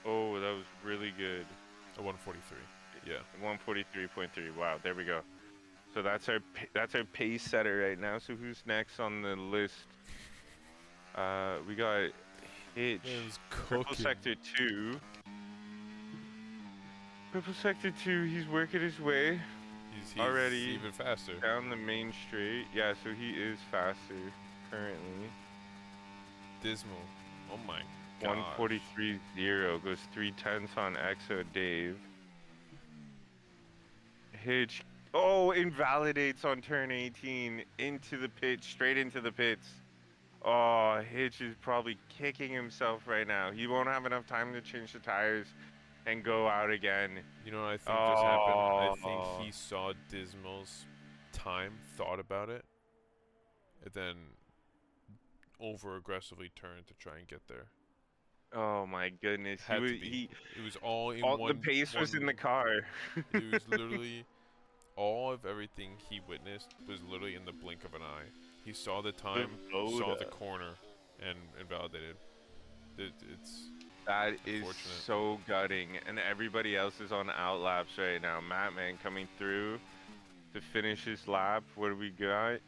Oh, that was really good. A 143. Yeah. 143.3. Wow, there we go. So that's our pace setter right now. So who's next on the list? We got Hitch. Man's Purple cooking. sector 2. Purple sector 2. He's working his way. He's already even faster. down the main straight. Yeah, so he is faster currently. Dismal. Oh my god. 143.0 goes 3/10 on EXO Dave. Hitch. Oh, invalidates on turn 18 into the pit, straight into the pits. Oh, Hitch is probably kicking himself right now. He won't have enough time to change the tires and go out again. You know what I think just happened? I think Oh. he saw Dismal's time, thought about it, and then over aggressively turned to try and get there. Oh my goodness. Had to be. It was all in All one. the pace was in the car. It was literally all of everything he witnessed was literally in the blink of an eye. He saw the time, saw the corner, and invalidated. That is unfortunate. so gutting, and everybody else is on outlaps right now. Mattman coming through to finish his lap. What do we got?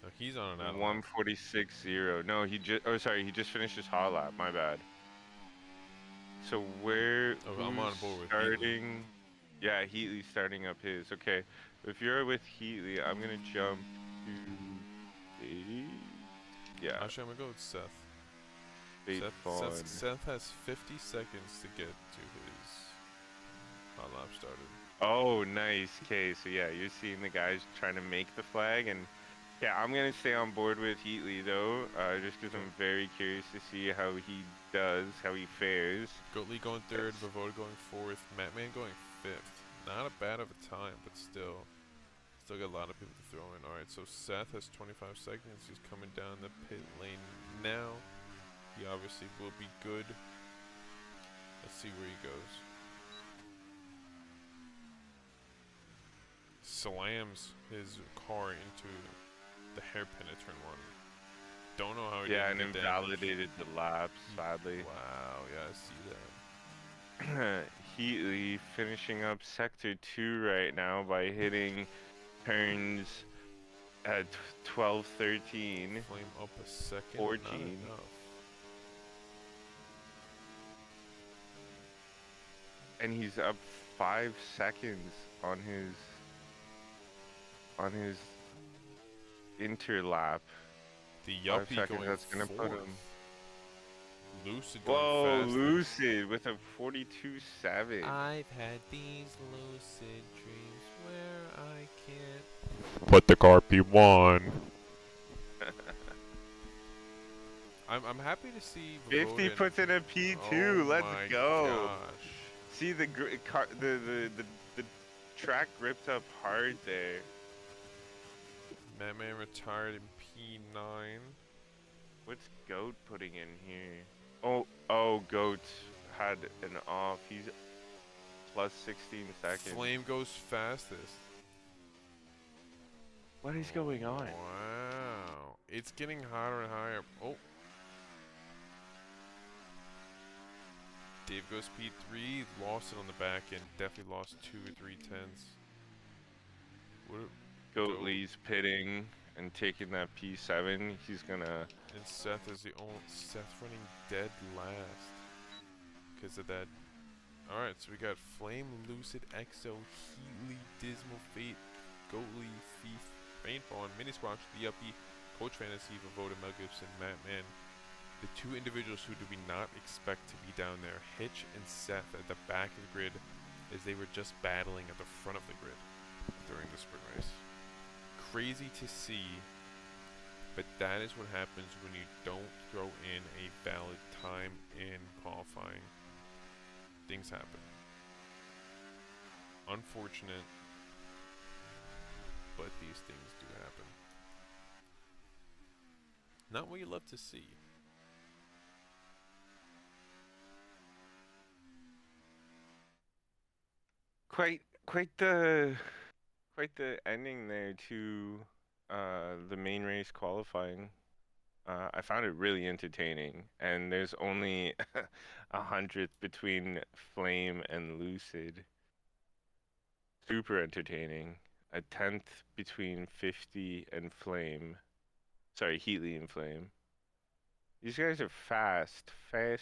No, he's on an out. 146.0. No, he just finished his hot lap. My bad. So where? Oh, I'm on board with starting? Yeah, Heatley's starting up his. Okay, if you're with Heatley, I'm gonna jump to 80. Yeah. Actually, I'm gonna go with Seth. Seth Seth has 50 seconds to get to his hot lap started. Oh, nice. Okay, so yeah, you're seeing the guys trying to make the flag, and yeah, I'm gonna stay on board with Heatley though, just because I'm very curious to see how he does, how he fares. Goatley going third, Vavoda going fourth, Mattman going fifth. Not a bad of a time, but still got a lot of people to throw in. All right, so Seth has 25 seconds. He's coming down the pit lane now. He obviously will be good. Let's see where he goes. Slams his car into the hairpin at turn 1. Don't know how he Yeah, didn't and get damaged. invalidated the laps, sadly. Wow, yeah, I see that. Heatley finishing up sector 2 right now by hitting turns at 12, 13, Flame up a second. 14. Not enough. And he's up 5 seconds on his interlap. The 5 yuppie seconds, going that's gonna put fourth. him. Lucid going Whoa, fastest. Lucid with a 42.7. I've had these lucid dreams where I can't put the car P1. I'm happy to see 50 Voden. puts in a P2. Oh Let's my go. gosh. See the track ripped up hard there. Madman retired in P9. What's Goat putting in here? Oh, Goat had an off. He's plus 16 seconds. Flame goes fastest. What is going on? Wow. It's getting hotter and higher. Oh. Dave goes P3. Lost it on the back end. Definitely lost 2 or 3 tenths. Goatly's pitting and taking that P7. He's gonna. And Seth is the only. Seth running dead last. Because of that. Alright, so we got Flame, Lucid, Exo, Heatley, Dismal Fate, Goatly, Thief, Paintball, Mini Squatch, The Uppy, Coach Fantasy, Voda, Mel Gibson, Matt Man. The two individuals who do we not expect to be down there, Hitch and Seth at the back of the grid, as they were just battling at the front of the grid during the sprint race. Crazy to see, but that is what happens when you don't throw in a valid time in qualifying. Things happen. Unfortunate, but these things do happen. Not what you love to see. Quite the ending there to the main race qualifying. I found it really entertaining, and there's only 100th between Flame and Lucid. Super entertaining. A 10th between 50 and Flame. Sorry, Heatley and Flame. These guys are fast. Fast.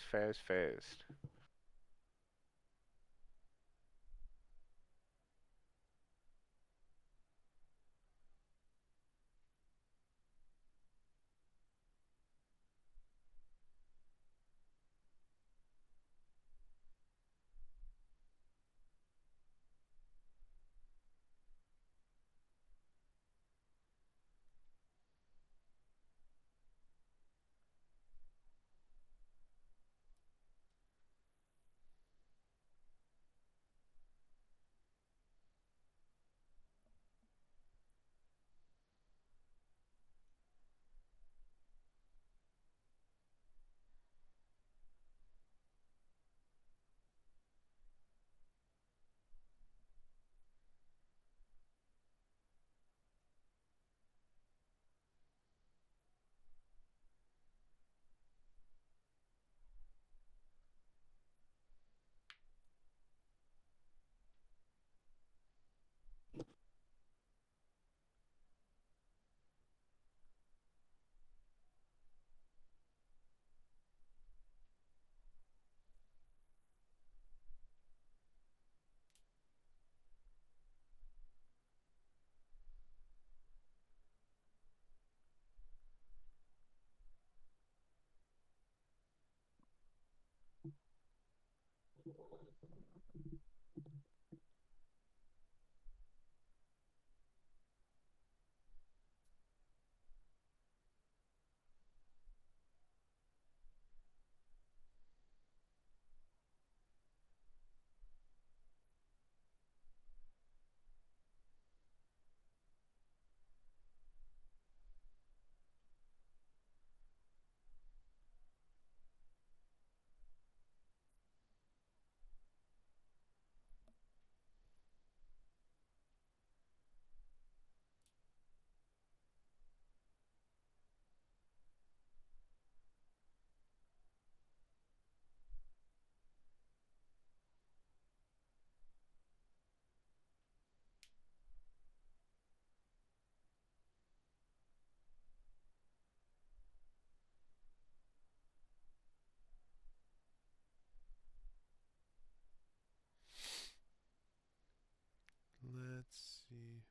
Let's see.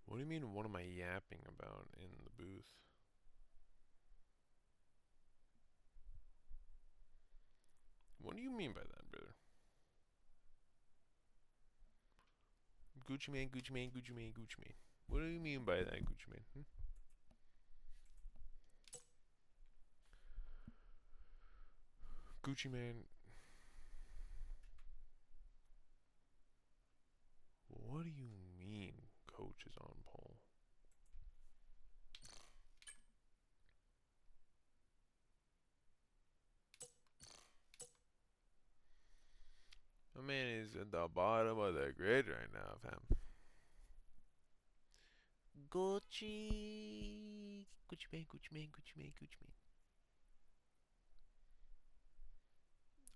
What do you mean, what am I yapping about in the booth? What do you mean by that, brother? Gucci man, Gucci man, Gucci man, Gucci man. What do you mean by that, Gucci Man? Gucci Man. What do you mean, coach is on pole? My man is at the bottom of the grid right now, fam. Gucci. Gucci Man, Gucci Man, Gucci Man, Gucci Man.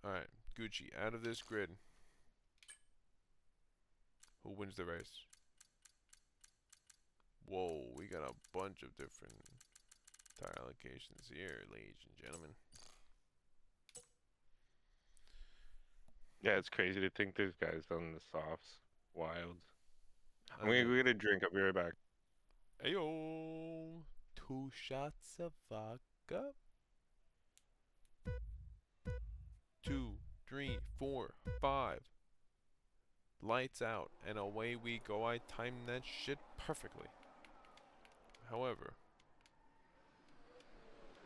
Alright, Gucci, out of this grid. Who wins the race? Whoa, we got a bunch of different tire allocations here, ladies and gentlemen. Yeah, it's crazy to think there's guys on the softs. Wild. And We then, get a drink. I'll be right back. ayo, 2 shots of vodka. 2, 3, 4, 5. Lights out, and away we go. I timed that shit perfectly. However,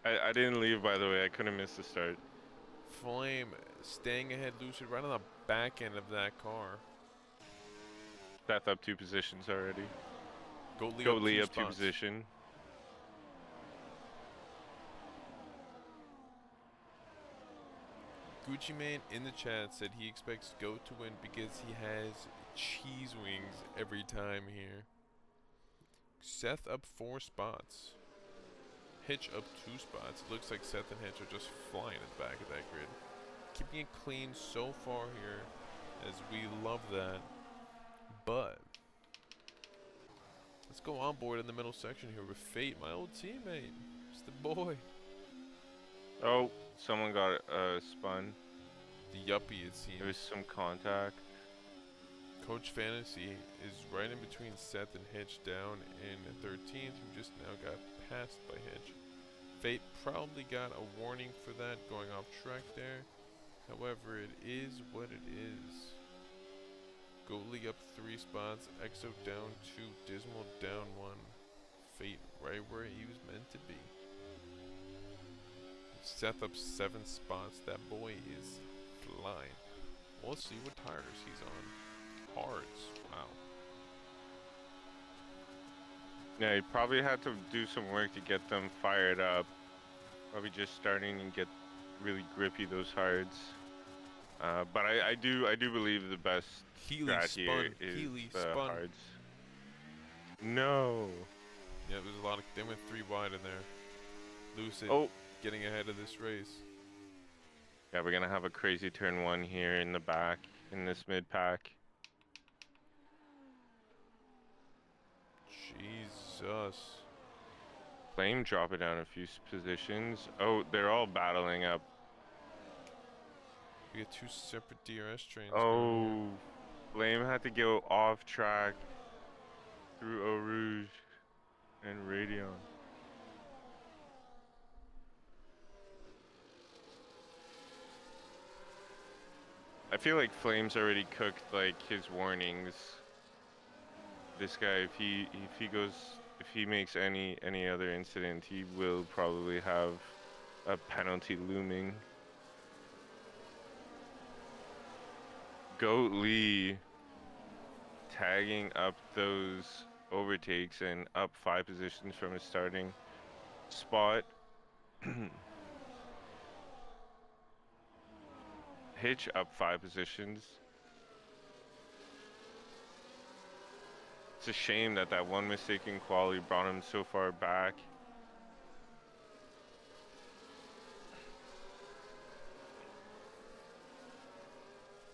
I didn't leave, by the way. I couldn't miss the start. Flame staying ahead, Lucid, right on the back end of that car. Seth up 2 positions already. Go Lee up 2 spots. position. Gucci Man in the chat said he expects Goat to win because he has cheese wings every time here. Seth up 4 spots. Hitch up 2 spots. It looks like Seth and Hitch are just flying at the back of that grid. Keeping it clean so far here, as we love that. But let's go on board in the middle section here with Fate, my old teammate. It's the boy. Oh, someone got spun. The yuppie, it seems. There was some contact. Coach Fantasy is right in between Seth and Hitch down in 13th, who just now got passed by Hitch. Fate probably got a warning for that going off track there. However, it is what it is. Goalie up 3 spots, Exo down 2, Dismal down 1. Fate right where he was meant to be. Seth up 7 spots, that boy is flying. We'll see what tires he's on. Hards, wow. Yeah, he probably had to do some work to get them fired up. Probably just starting and get really grippy those hards. But I do believe the best Healy strat here spun, is Healy the spun. hards. No. Yeah, there's a lot of, they went 3 wide in there. Lucid getting ahead of this race. Yeah, we're gonna have a crazy turn 1 here in the back, in this mid pack. Jesus. Flame drop it down a few positions. Oh, they're all battling up. We got 2 separate DRS trains going here. Flame had to go off track through Eau Rouge and Radeon. I feel like Flame's already cooked like his warnings. This guy, if he makes any other incident, he will probably have a penalty looming. Goat Lee tagging up those overtakes and up 5 positions from his starting spot. Hitch up 5 positions. It's a shame that that one mistake in quality brought him so far back.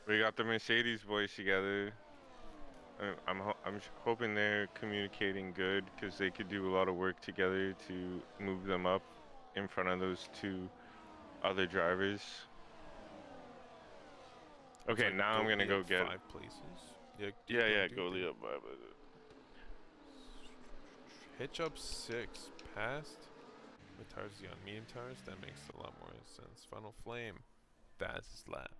We got the Mercedes boys together. I'm hoping they're communicating good, because they could do a lot of work together to move them up in front of those 2 other drivers. Okay, like now I'm gonna go get 5 places. Yeah, Goalie up 5. Hitch up 6, passed. What tires is he on? Medium tires? That makes a lot more sense. Final Flame, fastest lap.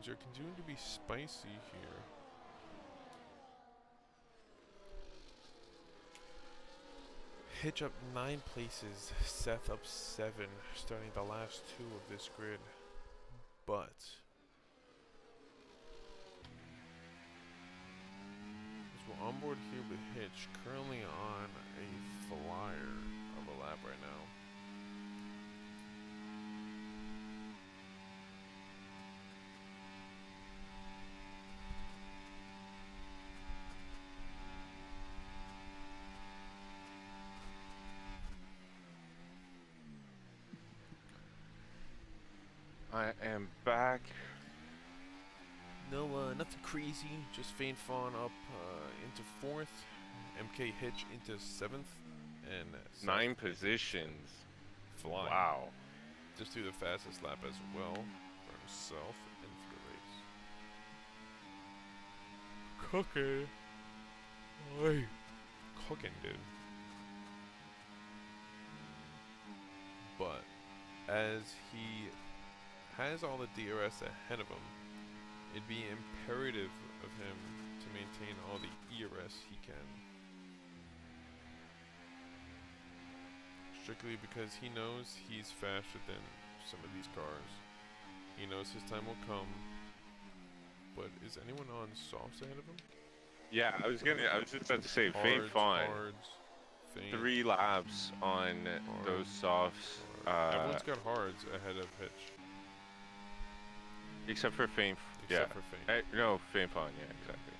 Things are continuing to be spicy here. Hitch up 9 places, Seth up 7, starting the last 2 of this grid. But as we're on board here with Hitch, currently on a flyer of a lap right now. I am back. No, nothing crazy. Just Faint Fawn up into 4th, MK Hitch into 7th, and Seth 9 positions. flying. Wow. Just threw the fastest lap as well for himself and for the race. Cooking. Oi. Cooking, dude. But as he has all the DRS ahead of him, it'd be imperative of him to maintain all the ERS he can. Strictly because he knows he's faster than some of these cars. He knows his time will come. But is anyone on softs ahead of him? Yeah, I was just about to say, Faint Fawn. Faint, 3 laps on those softs. Everyone's got hards ahead of Hitch. Except for Faint. Except for Faint. No, Faint Fawn, yeah, exactly.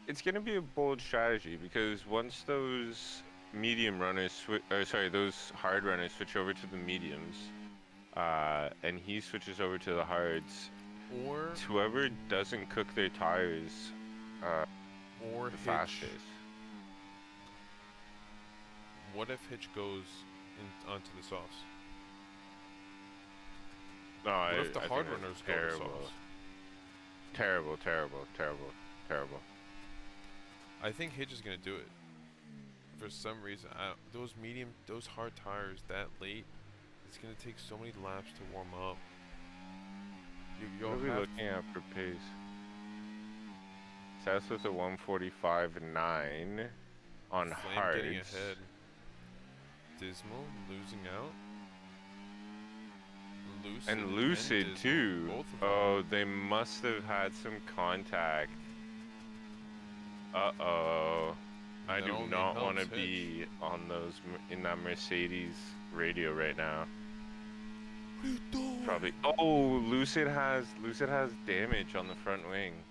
It's gonna be a bold strategy because once those medium runners those hard runners switch over to the mediums, and he switches over to the hards, or it's whoever doesn't cook their tires, or the Hitch. fastest. What if Hitch goes onto the softs? No, What if the I hard think runners that's go to terrible. softs? Terrible. I think Hitch is gonna do it. For some reason, those hard tires that late, it's gonna take so many laps to warm up. What are we looking at for pace? Seth's with a 1:45.9 on Flame hards. getting ahead. Dismal losing out. And Lucid Dismal, too. both of them. Oh, they must have had some contact. Uh-oh. I That do only not want to helps be on those in that Mercedes radio right now. What are you doing? Probably. Oh, Lucid has damage on the front wing.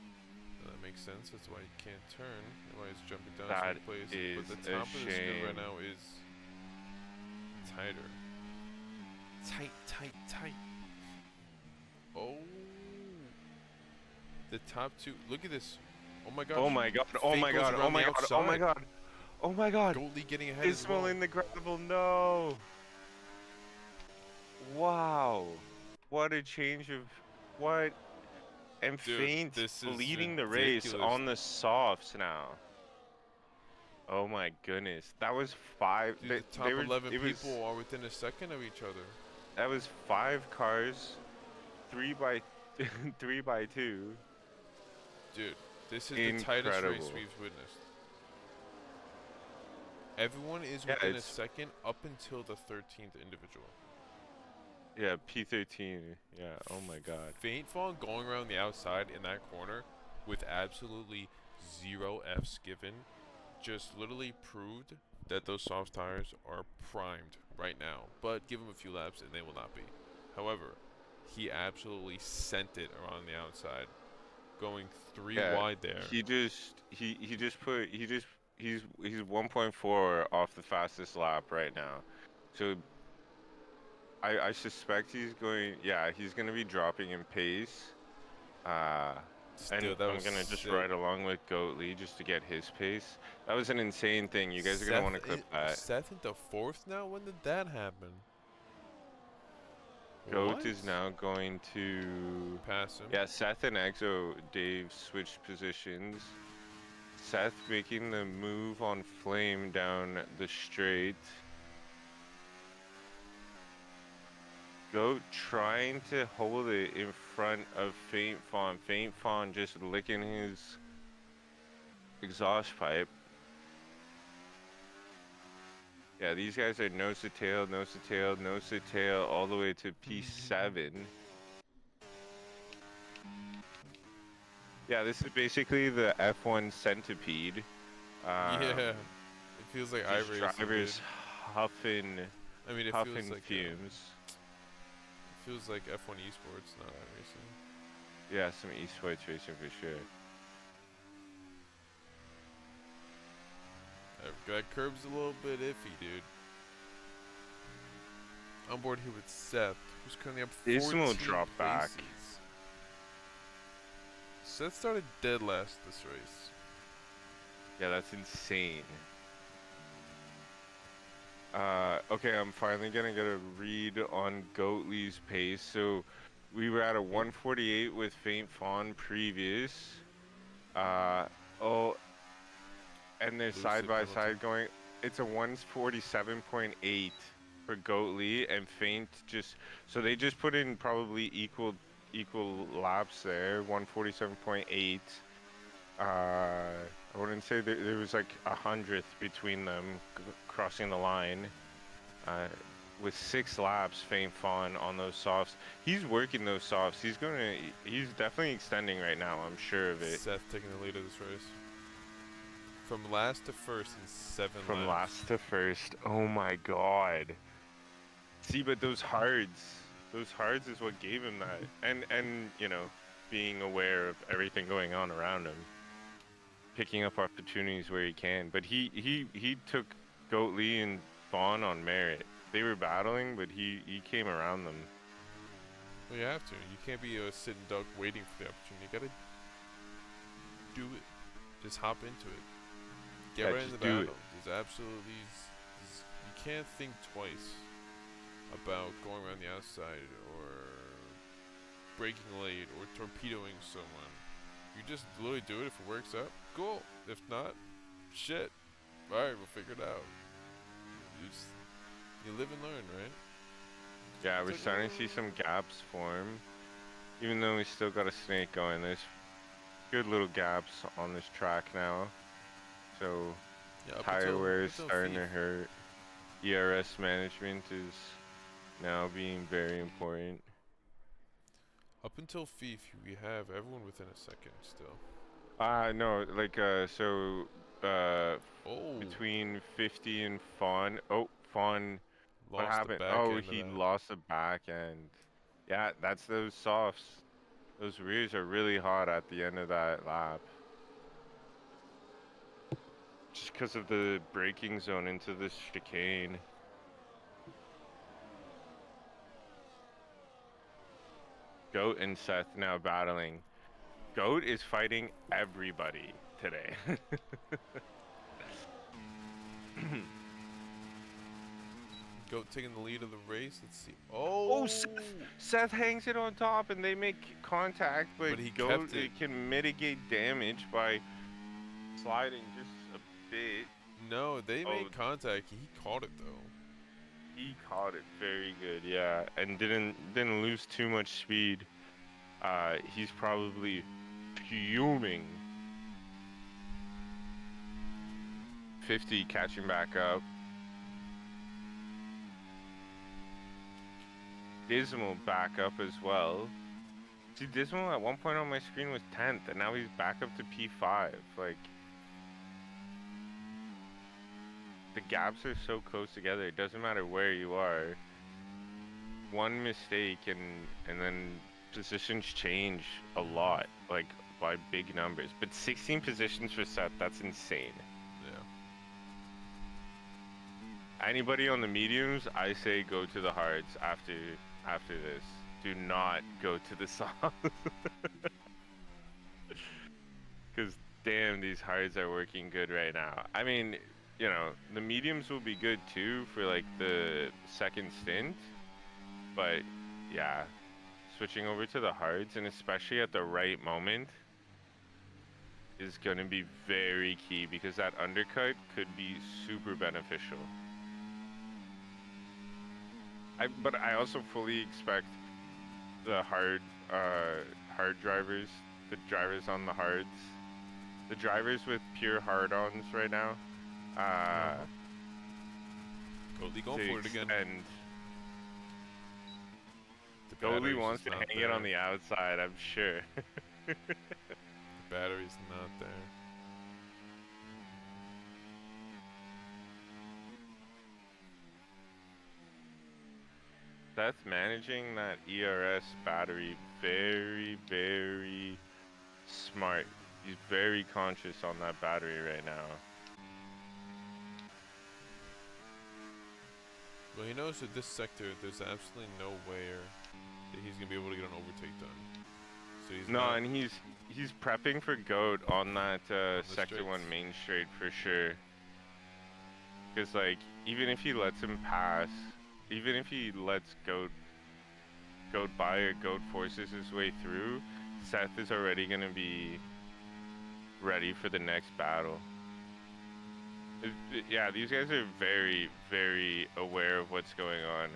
That makes sense. That's why he can't turn. That's why he's jumping down That some place. is But the a top of the screen right shame. now is tighter. Tight. Oh. The top 2. Look at this. Oh my gosh. Oh my god. Fate goes around the outside. Oh my god. Goldie getting ahead as Dismal well. in the gravel, no. Wow. What a change of what. And Dude, Faint this is leading the race ridiculous. on the softs now. Oh my goodness. That was 5. Dude, the top 11 people are within a second of each other. That was 5 cars, 3 by 3 by 2. Dude, this is the tightest race Incredible. we've witnessed. Everyone is Yeah, within a it's- second up until the 13th individual. Yeah, P13. Yeah, oh my god. Faint Fawn going around the outside in that corner with absolutely 0 Fs given just literally proved that those soft tires are primed right now. But give him a few laps and they will not be. However, he absolutely sent it around the outside, going 3 wide there. He's 1.4 off the fastest lap right now. So I suspect he's going to be dropping in pace. And Still, that I'm was gonna just sick. ride along with Goatley just to get his pace. That was an insane thing. You guys are gonna want to clip that. Seth into 4th now? When did that happen? Goat What? is now going to Pass him. Yeah, Seth and Exo Dave switched positions. Seth making the move on Flame down the straight. Goat trying to hold it in front of Faint Fawn. Faint Fawn just licking his exhaust pipe. Yeah, these guys are nose to tail, nose to tail, nose to tail, all the way to P7. Yeah, this is basically the F1 centipede. Yeah. It feels like Just iRacing, dude. drivers huffing, I mean, it feels huffing like fumes. it feels like F1 esports, not iRacing. Yeah, some esports racing for sure. That curb's a little bit iffy, dude. On board here with Seth, who's currently up 14 Dismal drop back. places. Seth started dead last this race. Yeah, that's insane. Okay, I'm finally gonna get a read on Goatly's pace. So we were at a 148 with Faint Fawn previous. Oh, and they're Lose side the by penalty. side going. It's a 147.8 for Goatly and Faint just. So they just put in probably equal laps there. 147.8. I wouldn't say there was like 100th between them crossing the line. With 6 laps, Faint Fawn on those softs. He's working those softs. He's definitely extending right now. I'm sure of it. Seth taking the lead of this race. From last to first in 7 From laps. last to first. Oh my god. See, but those hards is what gave him that. And you know, being aware of everything going on around him. Picking up opportunities where he can. But he took Goatly and Fawn on merit. They were battling, but he came around them. Well, you have to. You can't be a sitting duck waiting for the opportunity. You gotta do it. Just hop into it. Get Yeah, right in just the do battle. There's absolutely... You can't think twice about going around the outside or braking late or torpedoing someone. You just literally do it. If it works out, cool. If not, shit. Alright, we'll figure it out. You live and learn, right? Yeah, we're starting to see some gaps form. Even though we still got a snake going, there's good little gaps on this track now. So Yeah, tire wear is until starting Thief. to hurt. ERS management is now being very important. Up until Thief, we have everyone within a second still. No, like Oh, between 50 and Fawn. Oh, Fawn, what lost the happened? back Oh, end of he that. lost the back end. Yeah, that's those softs. Those rears are really hot at the end of that lap. Just because of the braking zone into this chicane. Goat and Seth now battling. Goat is fighting everybody today. Goat taking the lead of the race. Let's see. Oh, Oh, Seth hangs it on top and they make contact, but he Goat kept it. Can mitigate damage by sliding just a bit. No, they made contact. He caught it though. He caught it very good, yeah, and didn't lose too much speed. He's probably fuming. 50 catching back up. Dismal back up as well. See, Dismal at one point on my screen was 10th, and now he's back up to P5. Like, the gaps are so close together. It doesn't matter where you are. One mistake and then positions change a lot, like by big numbers. But 16 positions for Seth, that's insane. Yeah. Anybody on the mediums, I say go to the hards after this. Do not go to the soft. Because damn, these hards are working good right now. I mean, you know, the mediums will be good too for like the second stint. But yeah, switching over to the hards, and especially at the right moment, is going to be very key, because that undercut could be super beneficial. But I also fully expect the hard drivers, the drivers on the hards, the drivers with pure hard-ons right now, Uh-huh. Goldie going to for it again. extend. The Goalie battery's wants just to not hang it there. on the outside, I'm sure. The battery's not there. That's managing that ERS battery very, very smart. He's very conscious on that battery right now. Well, he knows that this sector, there's absolutely no way that he's gonna be able to get an overtake done. So he's No, not and he's prepping for GOAT on that the sector 1 straights. main straight for sure. Because like even if he lets him pass, even if he lets GOAT by or GOAT forces his way through, Seth is already gonna be ready for the next battle. Yeah, these guys are very, very aware of what's going on.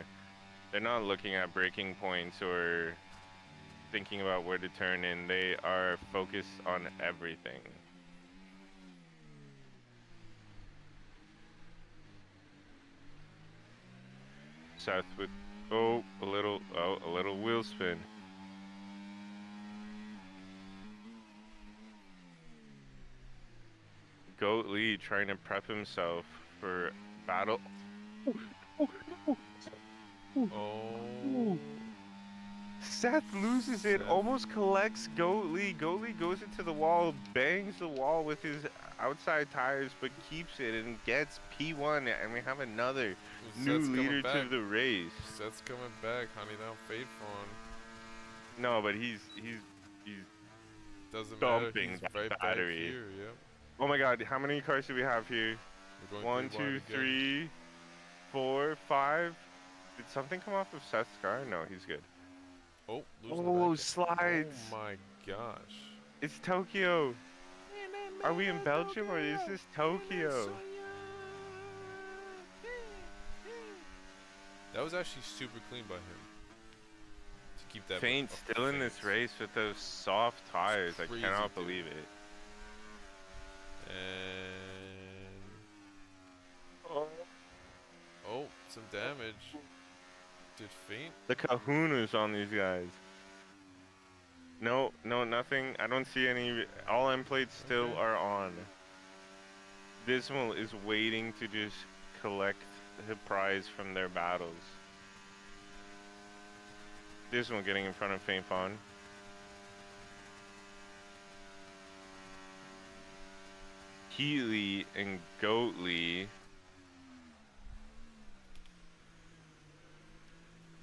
They're not looking at breaking points or thinking about where to turn in. They are focused on everything. Seth with a little wheel spin. Goat Lee trying to prep himself for battle. Oh. Seth loses it, Seth. almost collects Goat Lee. Goat Lee goes into the wall, bangs the wall with his outside tires, but keeps it and gets P1. And we have another new Seth's coming leader back. to the race. Seth's coming back, honey. Down fade fawn. No, but he's Doesn't matter. dumping He's that right back battery. here. Yep. Oh my God! How many cars do we have here? We're going 1, 3 wide 2, again. 3, 4, 5. Did something come off of Seth's car? No, he's good. Oh, losing the Oh, back. slides! Oh my gosh. It's Tokyo. Are we in Belgium or is this Tokyo? That was actually super clean by him. To keep that Faint still in this race with those soft tires. I crazy, cannot dude. believe it. And oh, some damage. Did faint? The kahunas on these guys. No, nothing. I don't see any. All end plates still Okay. are on. Dismal is waiting to just collect the prize from their battles. Dismal getting in front of Faint Fawn. Healy and Goatly.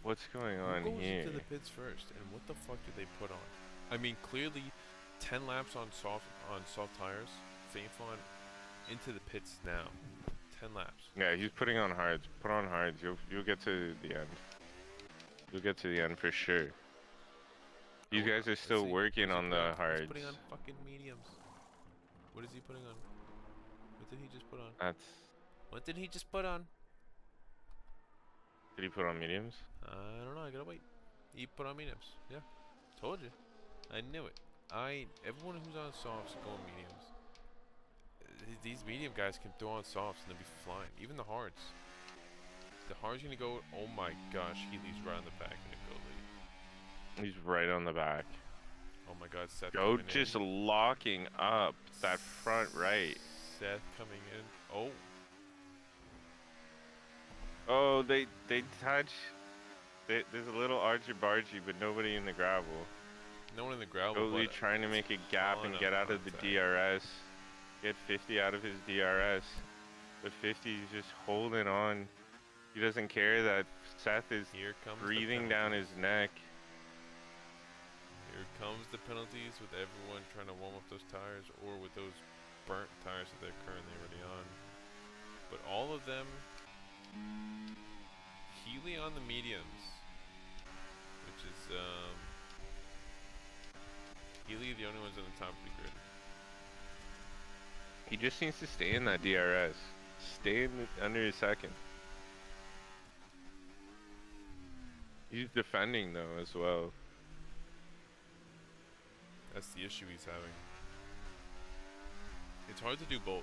What's going on Who goes here? into the pits first, and what the fuck did they put on? I mean, clearly, 10 laps on soft tires. Faint Fawn into the pits now. 10 laps. Yeah, he's putting on hards. Put on hards. You'll get to the end. You'll get to the end for sure. These guys are still working on the hards. He's putting on fucking mediums. What is he putting on? What did he just put on? What did he just put on? Did he put on mediums? I don't know. I gotta wait. He put on mediums. Yeah, told you. I knew it. Everyone who's on softs going mediums. These medium guys can throw on softs and they'll be flying. Even the hards. The hard's gonna go. Oh my gosh, Healy's right on the back and go lead. He's right on the back. Oh my God, Seth. Go coming just in. locking up that front right. Seth coming in. Oh. Oh, they touch. There's a little archy bargy, but nobody in the gravel. No one in the gravel. Goalie but trying to make a gap and ton get of out of the contact. DRS. Get 50 out of his DRS. But 50 is just holding on. He doesn't care that Seth is Here comes the breathing down his penalties. neck. Here comes the penalties with everyone trying to warm up those tires or with those burnt tires that they're currently already on. But all of them, Healy on the mediums, which is Healy the only ones on the top of the grid. He just needs to stay in that DRS. Stay in under a second. He's defending though as well. That's the issue he's having. It's hard to do both.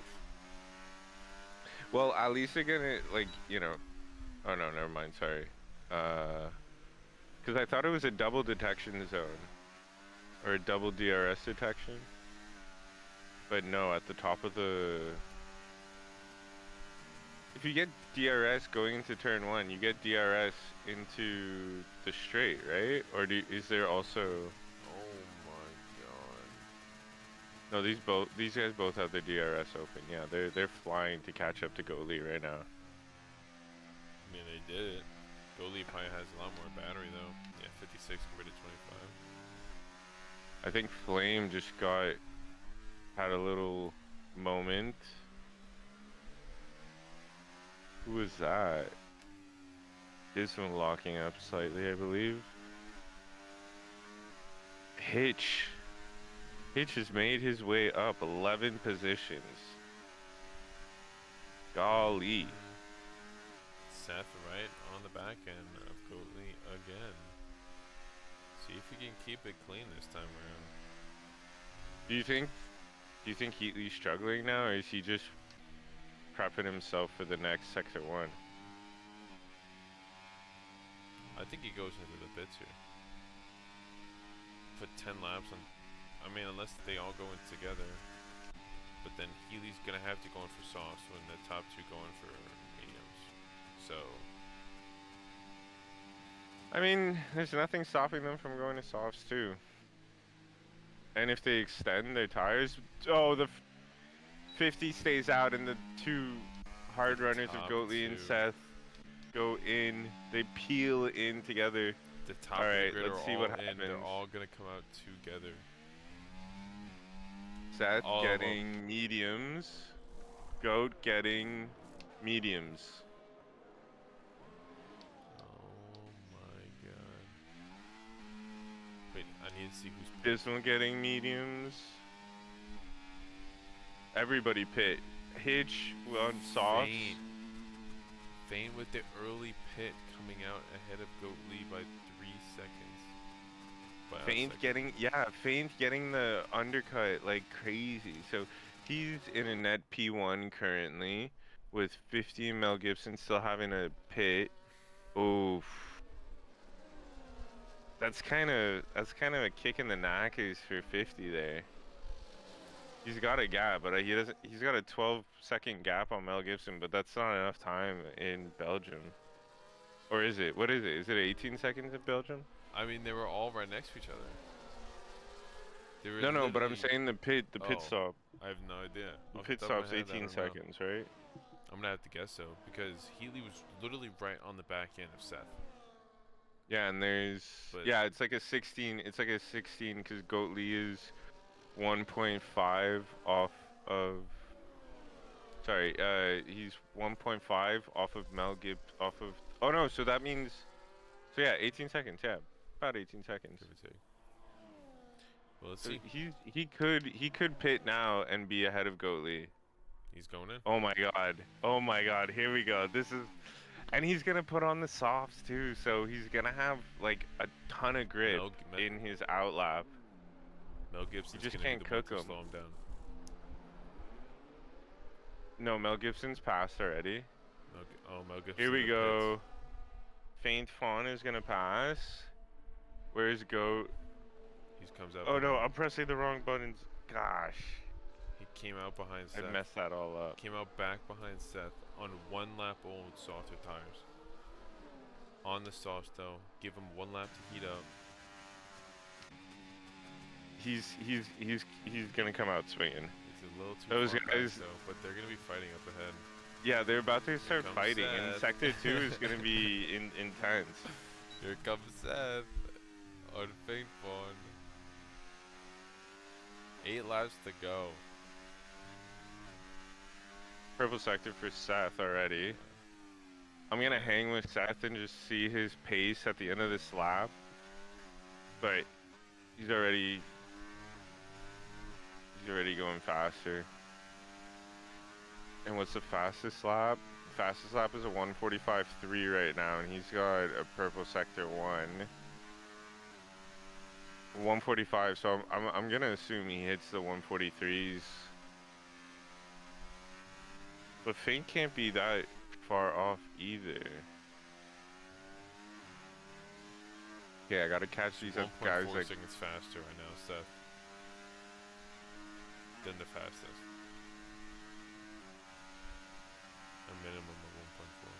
Well, at least they're gonna like, oh no, never mind, sorry. Because I thought it was a double detection zone. Or a double DRS detection. But no, at the top of the... If you get DRS going into turn 1, you get DRS into the straight, right? Or is there also... Oh my god. No, these guys both have their DRS open. Yeah, they're flying to catch up to Goalie right now. I mean, they did it. Goalie probably has a lot more battery though. Yeah, 56 compared to 25. I think Flame just had a little moment. Who was that? This one locking up slightly, I believe. Hitch has made his way up 11 positions. Golly. Seth right on the back end of Goatley again. See if he can keep it clean this time around. Do you think Heatley's struggling now, or is he just prepping himself for the next Sector 1? I think he goes into the pits here. Put 10 laps on. I mean, unless they all go in together. But then Healy's gonna have to go in for softs when the top two go in for mediums. So. I mean, there's nothing stopping them from going to softs too. And if they extend their tires, oh, the 50 stays out, and the two hard runners of Goatley and Seth go in. They peel in together. The top all of right, the grid let's are see all what in. happens. They're all gonna come out together. Seth all getting mediums. Goat getting mediums. Oh my god. Wait, I need to see who's This one getting mediums. Everybody pit. Hitch on softs. Fane with the early pit coming out ahead of Goatley by 3 seconds. Fane's getting the undercut like crazy. So he's in a net P1 currently with 50. Mel Gibson still having a pit. Oof. That's kind of a kick in the knackers for 50 there. He's got a gap, but he's got a 12-second gap on Mel Gibson, but that's not enough time in Belgium. Or is it? What is it? Is it 18 seconds in Belgium? I mean, they were all right next to each other. No, but I'm saying the pit stop. I have no idea. The Off pit the top of stop's my head, I 18 don't know. seconds, right? I'm gonna have to guess so because Healy was literally right on the back end of Seth. Yeah, and there's But it's like a 16. It's like a 16 because Goatley is 1.5 off of. Sorry, he's 1.5 off of Mel Gibbs. Oh no, so that means. So yeah, 18 seconds. Yeah, about 18 seconds. give or take. Well, let's So see. he could pit now and be ahead of Goatley. He's going in. Oh my god. Oh my god. Here we go. This is, and he's gonna put on the softs too, so he's gonna have like a ton of grip in his outlap. Mel Gibson's just gonna can't be the one cook to him. slow him down. No, Mel Gibson's passed already. Mel Gibson. Here we in the go. pits. Faint Fawn is gonna pass. Where's Goat? He comes out. Oh no, behind. I'm pressing the wrong buttons. Gosh. He came out behind Seth. I messed that all up. Came out back behind Seth on 1 lap old softer tires. On the softs though, give him 1 lap to heat up. He's gonna come out swinging. It's a little too Those far guys- back though, but they're gonna be fighting up ahead. Yeah, they're about to start comes fighting, and Seth. Sector 2 is gonna be intense. Here comes Seth on Faint Fawn. 8 laps to go. Purple sector for Seth already. I'm gonna hang with Seth and just see his pace at the end of this lap. But he's already going faster. And what's the fastest lap? fastest lap is a 1:45.3 right now, and he's got a purple sector 1. 1:45, so I'm gonna assume he hits the 1:43s. But Fink can't be that far off either. Okay, I gotta catch these guys 1.4 like seconds faster right now, Seth. Than the fastest. A minimum of 1.4.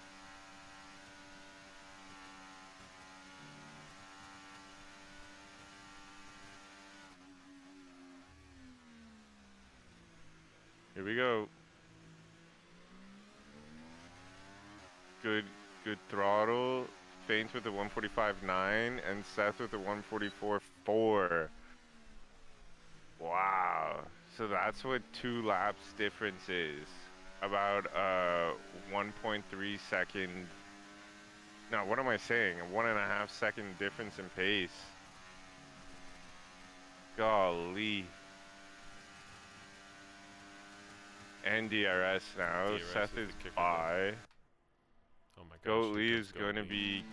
here we go. Good throttle. Faint with the 1:45.9 and Seth with the 1:44.4. Wow. So that's what 2 laps difference is. About 1.3 second. No, what am I saying? A 1.5 second difference in pace. Golly. And DRS now. DRS Seth is is the kicker by. Oh my gosh. Goat Lee here is comes going to Goat Lee. be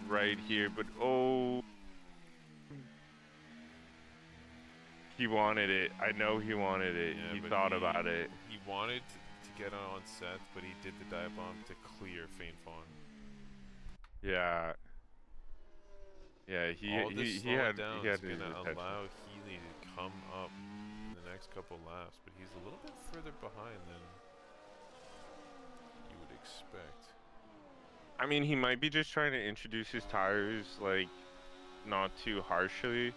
right here, but oh. He wanted it. I know he wanted it. Yeah, He but thought about it. He wanted to get on Seth, but he did the dive bomb to clear Faint Fawn. Yeah. Yeah, All this he slowing had down he is had his gonna attention. allow Healy to come up in the next couple laps, but he's a little bit further behind than you would expect. I mean, he might be just trying to introduce his tires like not too harshly,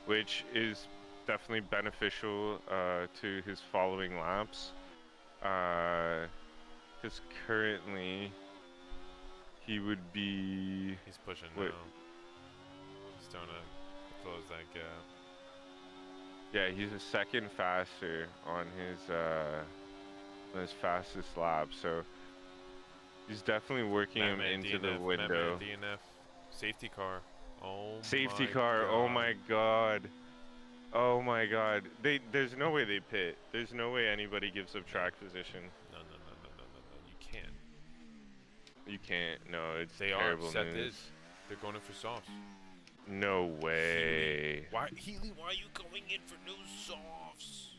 which is definitely beneficial to his following laps. Because currently he would be. He's pushing Wait. now. He's trying to close that gap. Yeah, he's a second faster on his fastest lap, so he's definitely working him into the window. DNF. Safety car. Oh Safety my car. God. Oh my god. Oh my god. There's no way they pit. There's no way anybody gives up track position. No. You can't. You can't. No, it's They are. terrible Seth news. is. They're going in for softs. No way. Healy, why are you going in for new softs?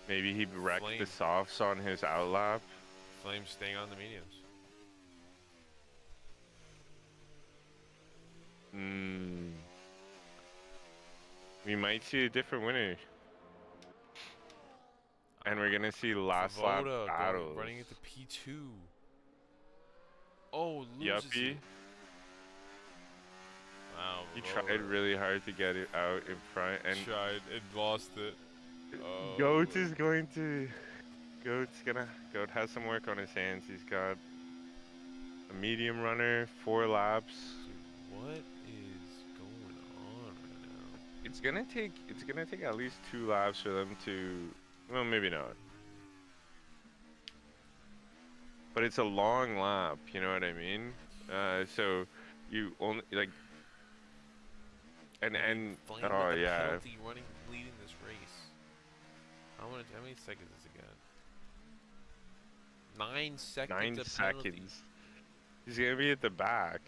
Maybe he wrecked Flame. the softs on his outlap. Flames staying on the mediums. We might see a different winner. And we're gonna see last lap Voda battles. running into P2. Oh, loses Yuppie. it. Wow, He Voda tried really hard to get it out in front, and tried and lost it. Oh, Goat is going to. Goat has some work on his hands. He's got a medium runner, 4 laps. Dude, what is going on right now? It's gonna take at least 2 laps for them to. Well, maybe not. But it's a long lap. You know what I mean? So you only like. And Flame oh with the yeah. penalty leading this race. How many seconds is it got? 9 seconds. 9 of penalty. seconds. He's gonna be at the back.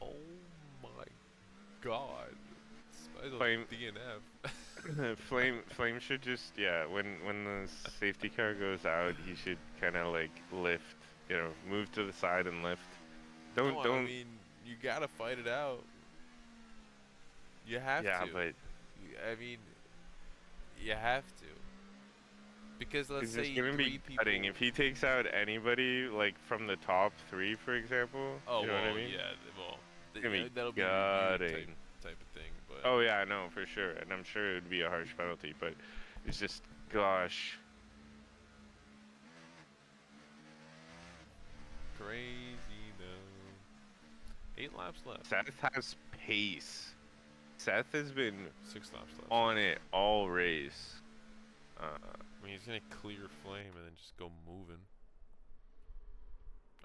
Oh my God. Flame- DNF. Flame should just when the safety car goes out, he should kind of like lift, move to the side and lift. Don't. I mean, you gotta fight it out. You have to. Yeah, but I mean, you have to. Because let's he's say just gonna be 3 people. cutting. If he takes out anybody like from the top 3, for example, Oh, you know well, what I mean? yeah. Well, Gonna be that'll be a review gutting. type of thing. But Oh yeah, no, for sure, and I'm sure it'd be a harsh penalty, but it's just, gosh. crazy though. 8 laps left. Seth has pace. Seth has been 6 laps left. on it all race. I mean, he's gonna clear Flame and then just go moving.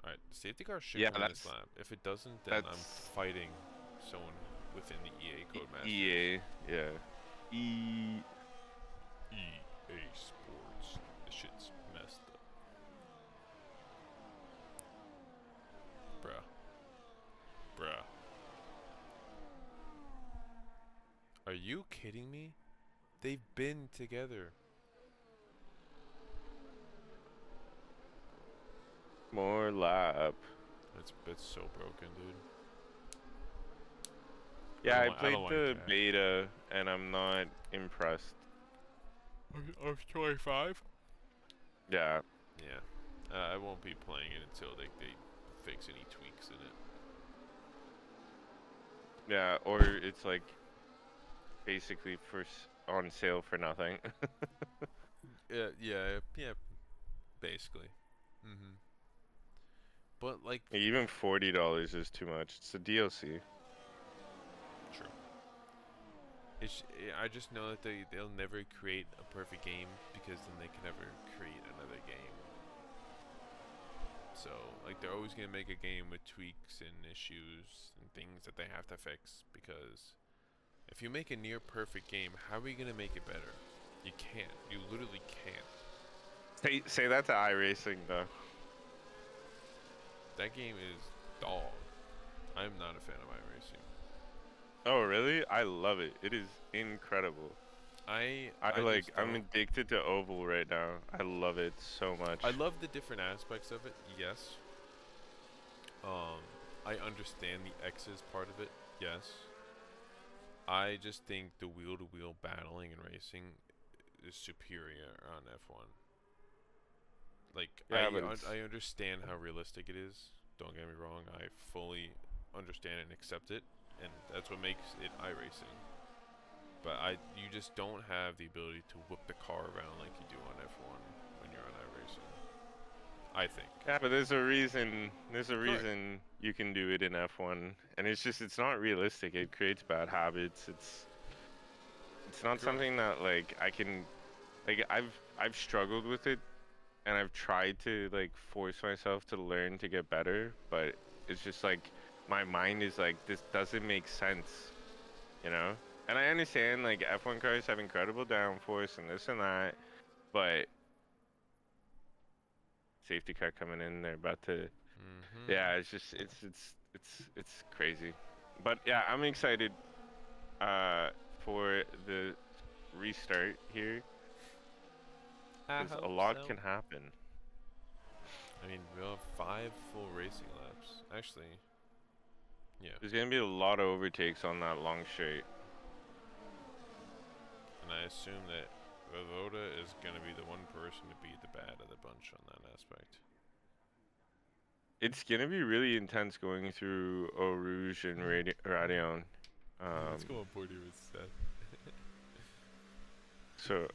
Alright, safety car should Yeah, come in this that's- lap. If it doesn't, then I'm that's- fighting someone within the EA Codemaster. EA, yeah. EA Sports. This shit's messed up. you kidding me? They've been together. More lap. That's so broken, dude. Yeah, I I played don't like the that. beta and I'm not impressed. Of 25? Yeah. Yeah. I won't be playing it until they fix any tweaks in it. Yeah, or it's like basically on sale for nothing. Yeah, basically. Mm-hmm. But like, Even $40 is too much. It's a DLC. true. I just know that they'll never create a perfect game because then they can never create another game. So like they're always gonna make a game with tweaks and issues and things that they have to fix because if you make a near perfect game, how are you gonna make it better? You can't. You literally can't. Say that to iRacing though. That game is dog. I'm not a fan of iRacing. Oh really? I love it. It is incredible. I I'm addicted to Oval right now. I love it so much. I love the different aspects of it. Yes. I understand the X's part of it. Yes. I just think the wheel-to-wheel battling and racing is superior on F1. Like Yeah, I understand how realistic it is. Don't get me wrong. I fully understand and accept it, and that's what makes it iRacing. But you just don't have the ability to whip the car around like you do on F1 when you're on iRacing. I think. yeah, but there's a reason. There's a reason you can do it in F1, and it's not realistic. It creates bad habits. It's not something that like I can, like I've struggled with it, and I've tried to like force myself to learn to get better, but it's just like my mind is like this doesn't make sense, you know? And I understand like F1 cars have incredible downforce and this and that, but safety car coming in, they're about to. Yeah, it's just it's crazy. But yeah, I'm excited for the restart here because a lot can happen. I mean, we'll have 5 full racing laps. Actually, yeah. There's gonna be a lot of overtakes on that long straight. And I assume that Voda is gonna be the one person to beat the bad of the bunch on that aspect. It's gonna be really intense going through Eau Rouge and Radion. Let's go on 40 with Seth. So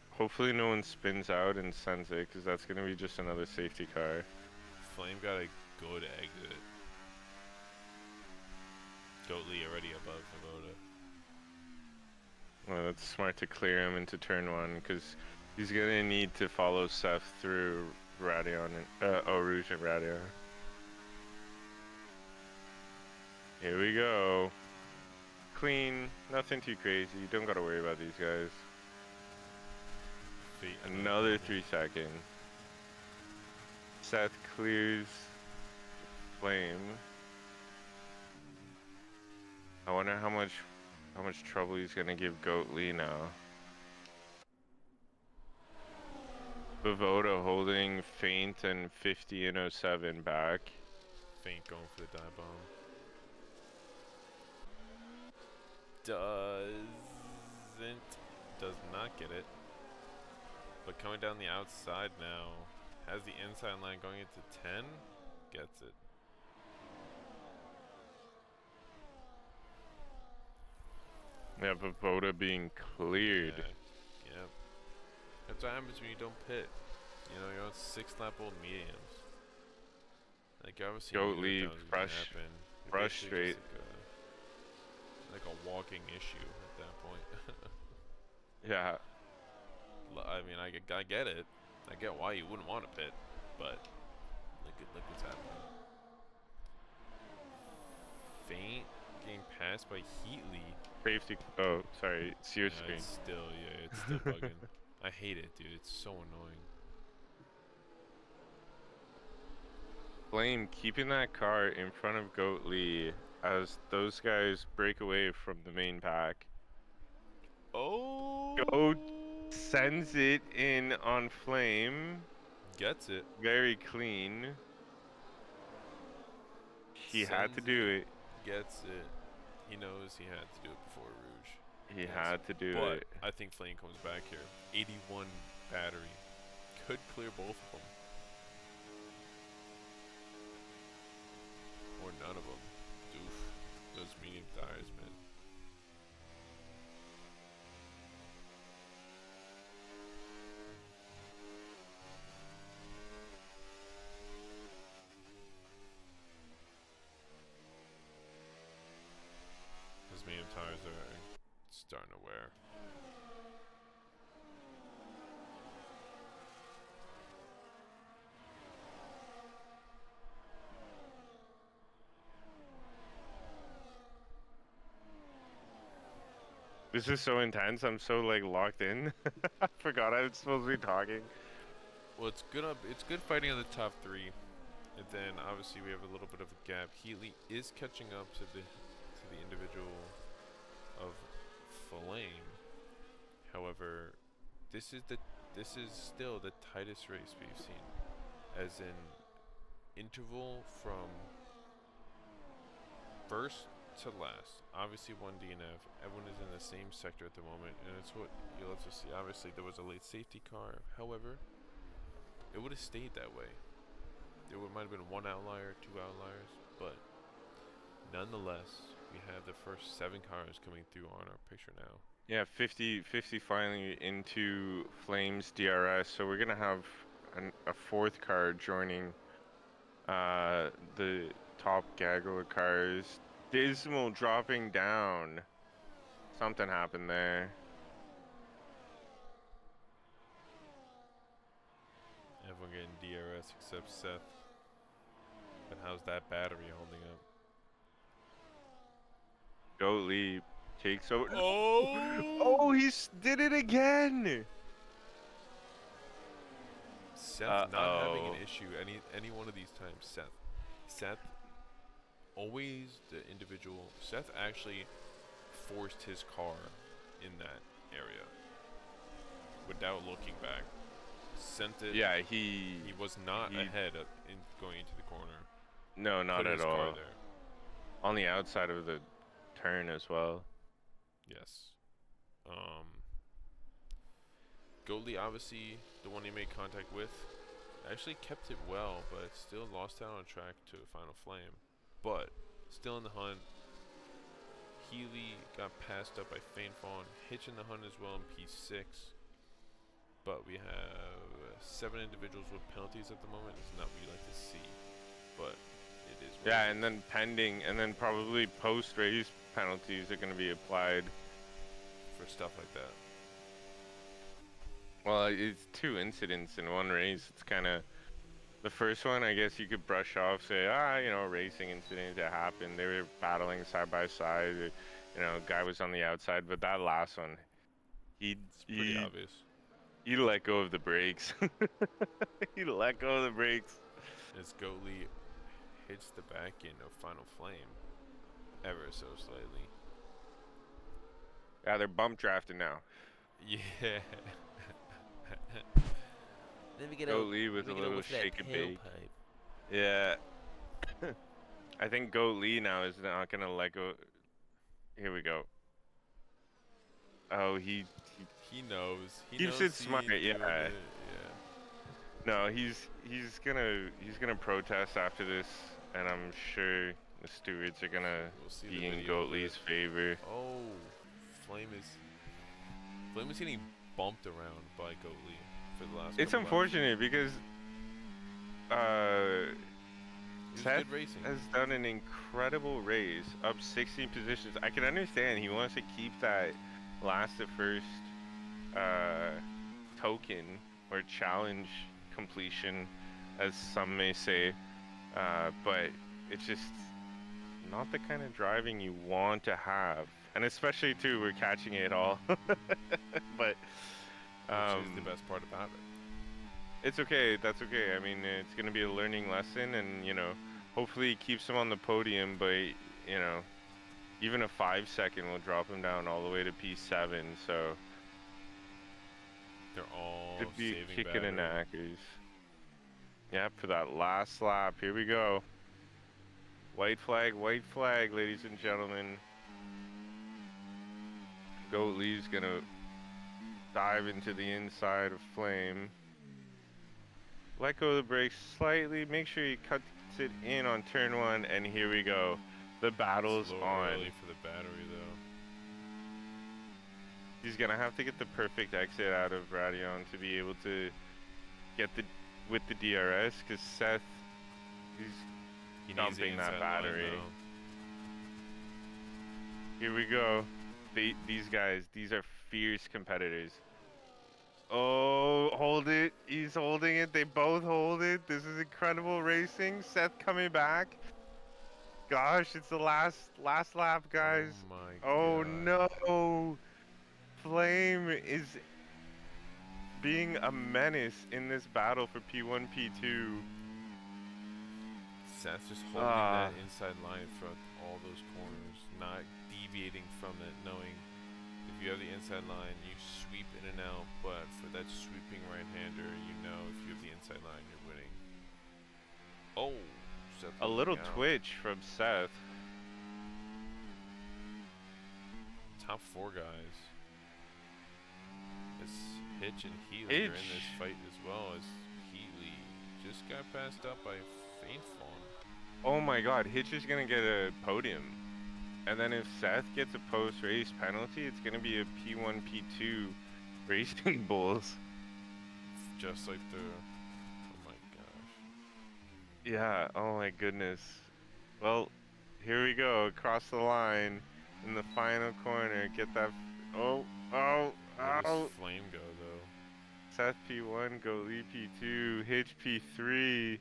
hopefully no one spins out and sends it, because that's gonna be just another safety car. Flame got a good exit. Goatley already above Voda. Well, that's smart to clear him into turn 1, because he's gonna need to follow Seth through Radion and Eau Rouge and Radion. Here we go. Clean, nothing too crazy. You don't gotta worry about these guys. Another 3 seconds. Seth clears Flame. I wonder how much trouble he's gonna give Goatley now. Bavoda holding Feint and 50 and 07 back. Feint going for the dive bomb. Does not get it. But coming down the outside now, has the inside line going into 10, gets it. Yeah, Bavoda being cleared. Yeah. Yep. That's what happens when you don't pit. You know, you're on 6-lap-old mediums. Like, you obviously Goatley, frustrate. Like a walking issue at that point. Yeah. I mean, I get it. I get why you wouldn't want to pit, but look what's happening. Feint getting passed by Heatley. Safety. Oh, sorry. It's your screen. It's still bugging. I hate it, dude. It's so annoying. Flame keeping that car in front of Goatley as those guys break away from the main pack. Oh. Goat sends it in on Flame. Gets it. Very clean. He had to Sends do it. Gets it. He knows he had to do it before Rouge. He Yes. had to do But it. I think Flame comes back here. 81 battery. Could clear both of them. Or none of them. Oof. Those medium tires, man. Those medium tires are starting to wear. This is so intense. I'm so like locked in. I forgot I was supposed to be talking. Well, it's good. It's good fighting on the top three, and then obviously we have a little bit of a gap. Healy is catching up to the individual of Flame. However, this is still the tightest race we've seen, as in interval from first to last. Obviously, one DNF. Everyone is in the same sector at the moment, and it's what you'll have to see. Obviously, there was a late safety car. However, it would have stayed that way. There might have been one outlier, two outliers, but nonetheless, we have the first 7 cars coming through on our picture now. Yeah, 50-50 finally into Flames DRS. So we're gonna have a 4th car joining the top Gaggle cars. Dismal dropping down. Something happened there. Everyone getting DRS except Seth. But how's that battery holding up? Goat leap takes over. Oh! Oh, did it again. Seth not having an issue any one of these times. Seth always the individual. Seth actually forced his car in that area without looking back. Sent it. Yeah, he was not ahead in going into the corner. No, not Put at his all. car there. On the outside of the turn as well. Yes. Goatley, obviously the one he made contact with, actually kept it well, but still lost out on track to a final flame. But still in the hunt. Healy got passed up by Fainfawn, Hitch in the hunt as well in P6. But we have 7 individuals with penalties at the moment. It's not what you like to see, but it is. Yeah, and then pending, and then probably post-race penalties are going to be applied for stuff like that. Well, it's 2 incidents in one race. It's kind of the first one. I guess you could brush off, say, you know, racing incident that happened. They were battling side by side. You know, guy was on the outside, but that last one, it's pretty obvious. You let go of the brakes. You let go of the brakes. As Goatley hits the back end of Final Flame, ever so slightly. Yeah, they're bump drafting now. Yeah. Let me get Goatley with a little shake and bake. Pipe. Yeah. I think Goatley now is not gonna let go. Here we go. Oh, he knows. He keeps knows it smart. Yeah. No, he's gonna protest after this, and I'm sure the stewards are gonna be in Goatley's favor. Oh, Flame is getting bumped around by Goatley for the last. It's unfortunate because Seth has done an incredible race, up 16 positions. I can understand he wants to keep that last to first token or challenge completion, as some may say, but it's just not the kind of driving you want to have, and especially too we're catching it all. But which is the best part about it. It's okay. That's okay. I mean, it's gonna be a learning lesson, and you know, hopefully it keeps him on the podium. But you know, Even a 5-second will drop him down all the way to P7. So They're all could be saving kicking battery. in knackers. Yep, for that last lap. Here we go. White flag, ladies and gentlemen. Goat Lee's gonna dive into the inside of Flame. Let go of the brakes slightly. Make sure he cuts it in on turn 1, and here we go. The battle's It's a little on. early for the battery though. He's gonna have to get the perfect exit out of Radion to be able to get with the DRS, because Seth, he's He needs the dumping that inside battery. line though. Here we go. These guys, these are fierce competitors. Oh, hold it. He's holding it. They both hold it. This is incredible racing. Seth coming back. Gosh, it's the last lap, guys. Oh my Oh god. no. Flame is being a menace in this battle for P1, P2. Seth's just holding that inside line throughout all those corners, not deviating from it, knowing if you have the inside line, you sweep in and out, but for that sweeping right-hander, you know if you have the inside line, you're winning. Oh, Seth A little losing out. twitch from Seth. Top 4 guys. It's Hitch and Healy are in this Hitch. fight as well, as Healy just got passed up by Faithful. Oh my god, Hitch is gonna get a podium. And then if Seth gets a post-race penalty, it's gonna be a P1, P2 Racing Bulls. Just like the... Oh my gosh. Yeah, oh my goodness. Well, here we go, across the line in the final corner. Get that... Oh. Where does Flame go, though? Seth P1, Goat Lee P2, Hitch P3,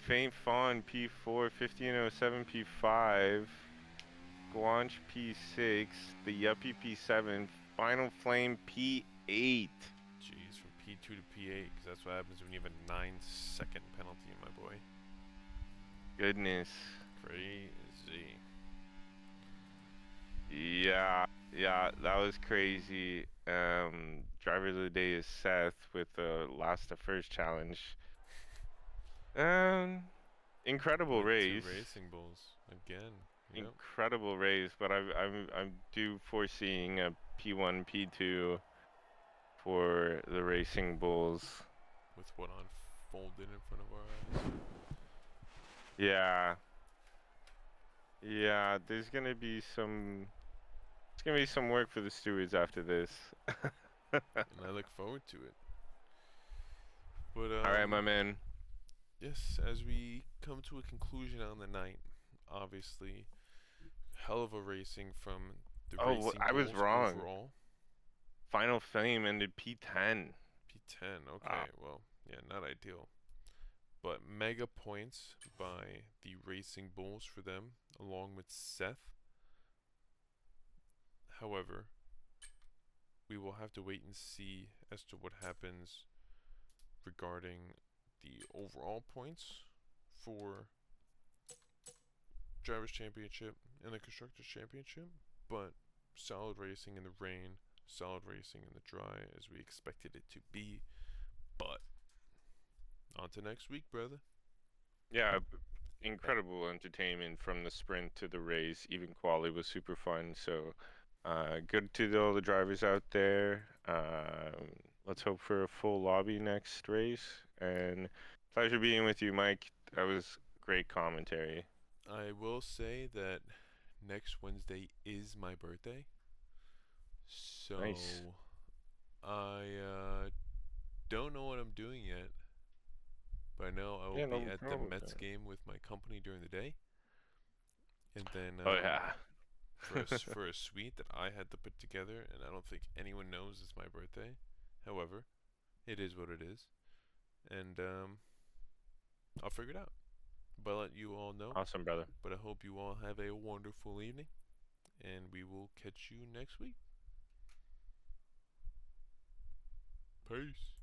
Faint Fawn P4, 1507 P5, Guanch P6, the Yuppie P7, Final Flame P8. Jeez, from P2 to P8, because that's what happens when you have a 9-second penalty, my boy. Goodness. Crazy. Yeah, that was crazy. Driver of the day is Seth with the last to first challenge. Incredible With race. 2 Racing Bulls again. Yep. Incredible race, but I'm due foreseeing a P1, P2 for the Racing Bulls. With what unfolded in front of our eyes. Yeah, there's gonna be some. It's gonna be some work for the stewards after this. And I look forward to it. But All right, my man. yes, as we come to a conclusion on the night, obviously, hell of a racing from the Racing I was Bulls wrong. overall. Final Flame ended P10. P10, okay, well, yeah, not ideal. But mega points by the Racing Bulls for them, along with Seth. However, we will have to wait and see as to what happens regarding the overall points for Drivers' Championship and the Constructors' Championship. But solid racing in the rain, solid racing in the dry, as we expected it to be. But on to next week, brother. Yeah, incredible entertainment from the sprint to the race. Even quali was super fun. So, good to all the drivers out there. Let's hope for a full lobby next race. And pleasure being with you, Mike. That was great commentary. I will say that next Wednesday is my birthday. So Nice. I don't know what I'm doing yet. But I know I will Yeah, be no at the problem with Mets that. game with my company during the day. And then Oh yeah. for a suite that I had to put together, and I don't think anyone knows it's my birthday. However, it is what it is. And I'll figure it out. But I'll let you all know. Awesome, brother. But I hope you all have a wonderful evening. And we will catch you next week. Peace.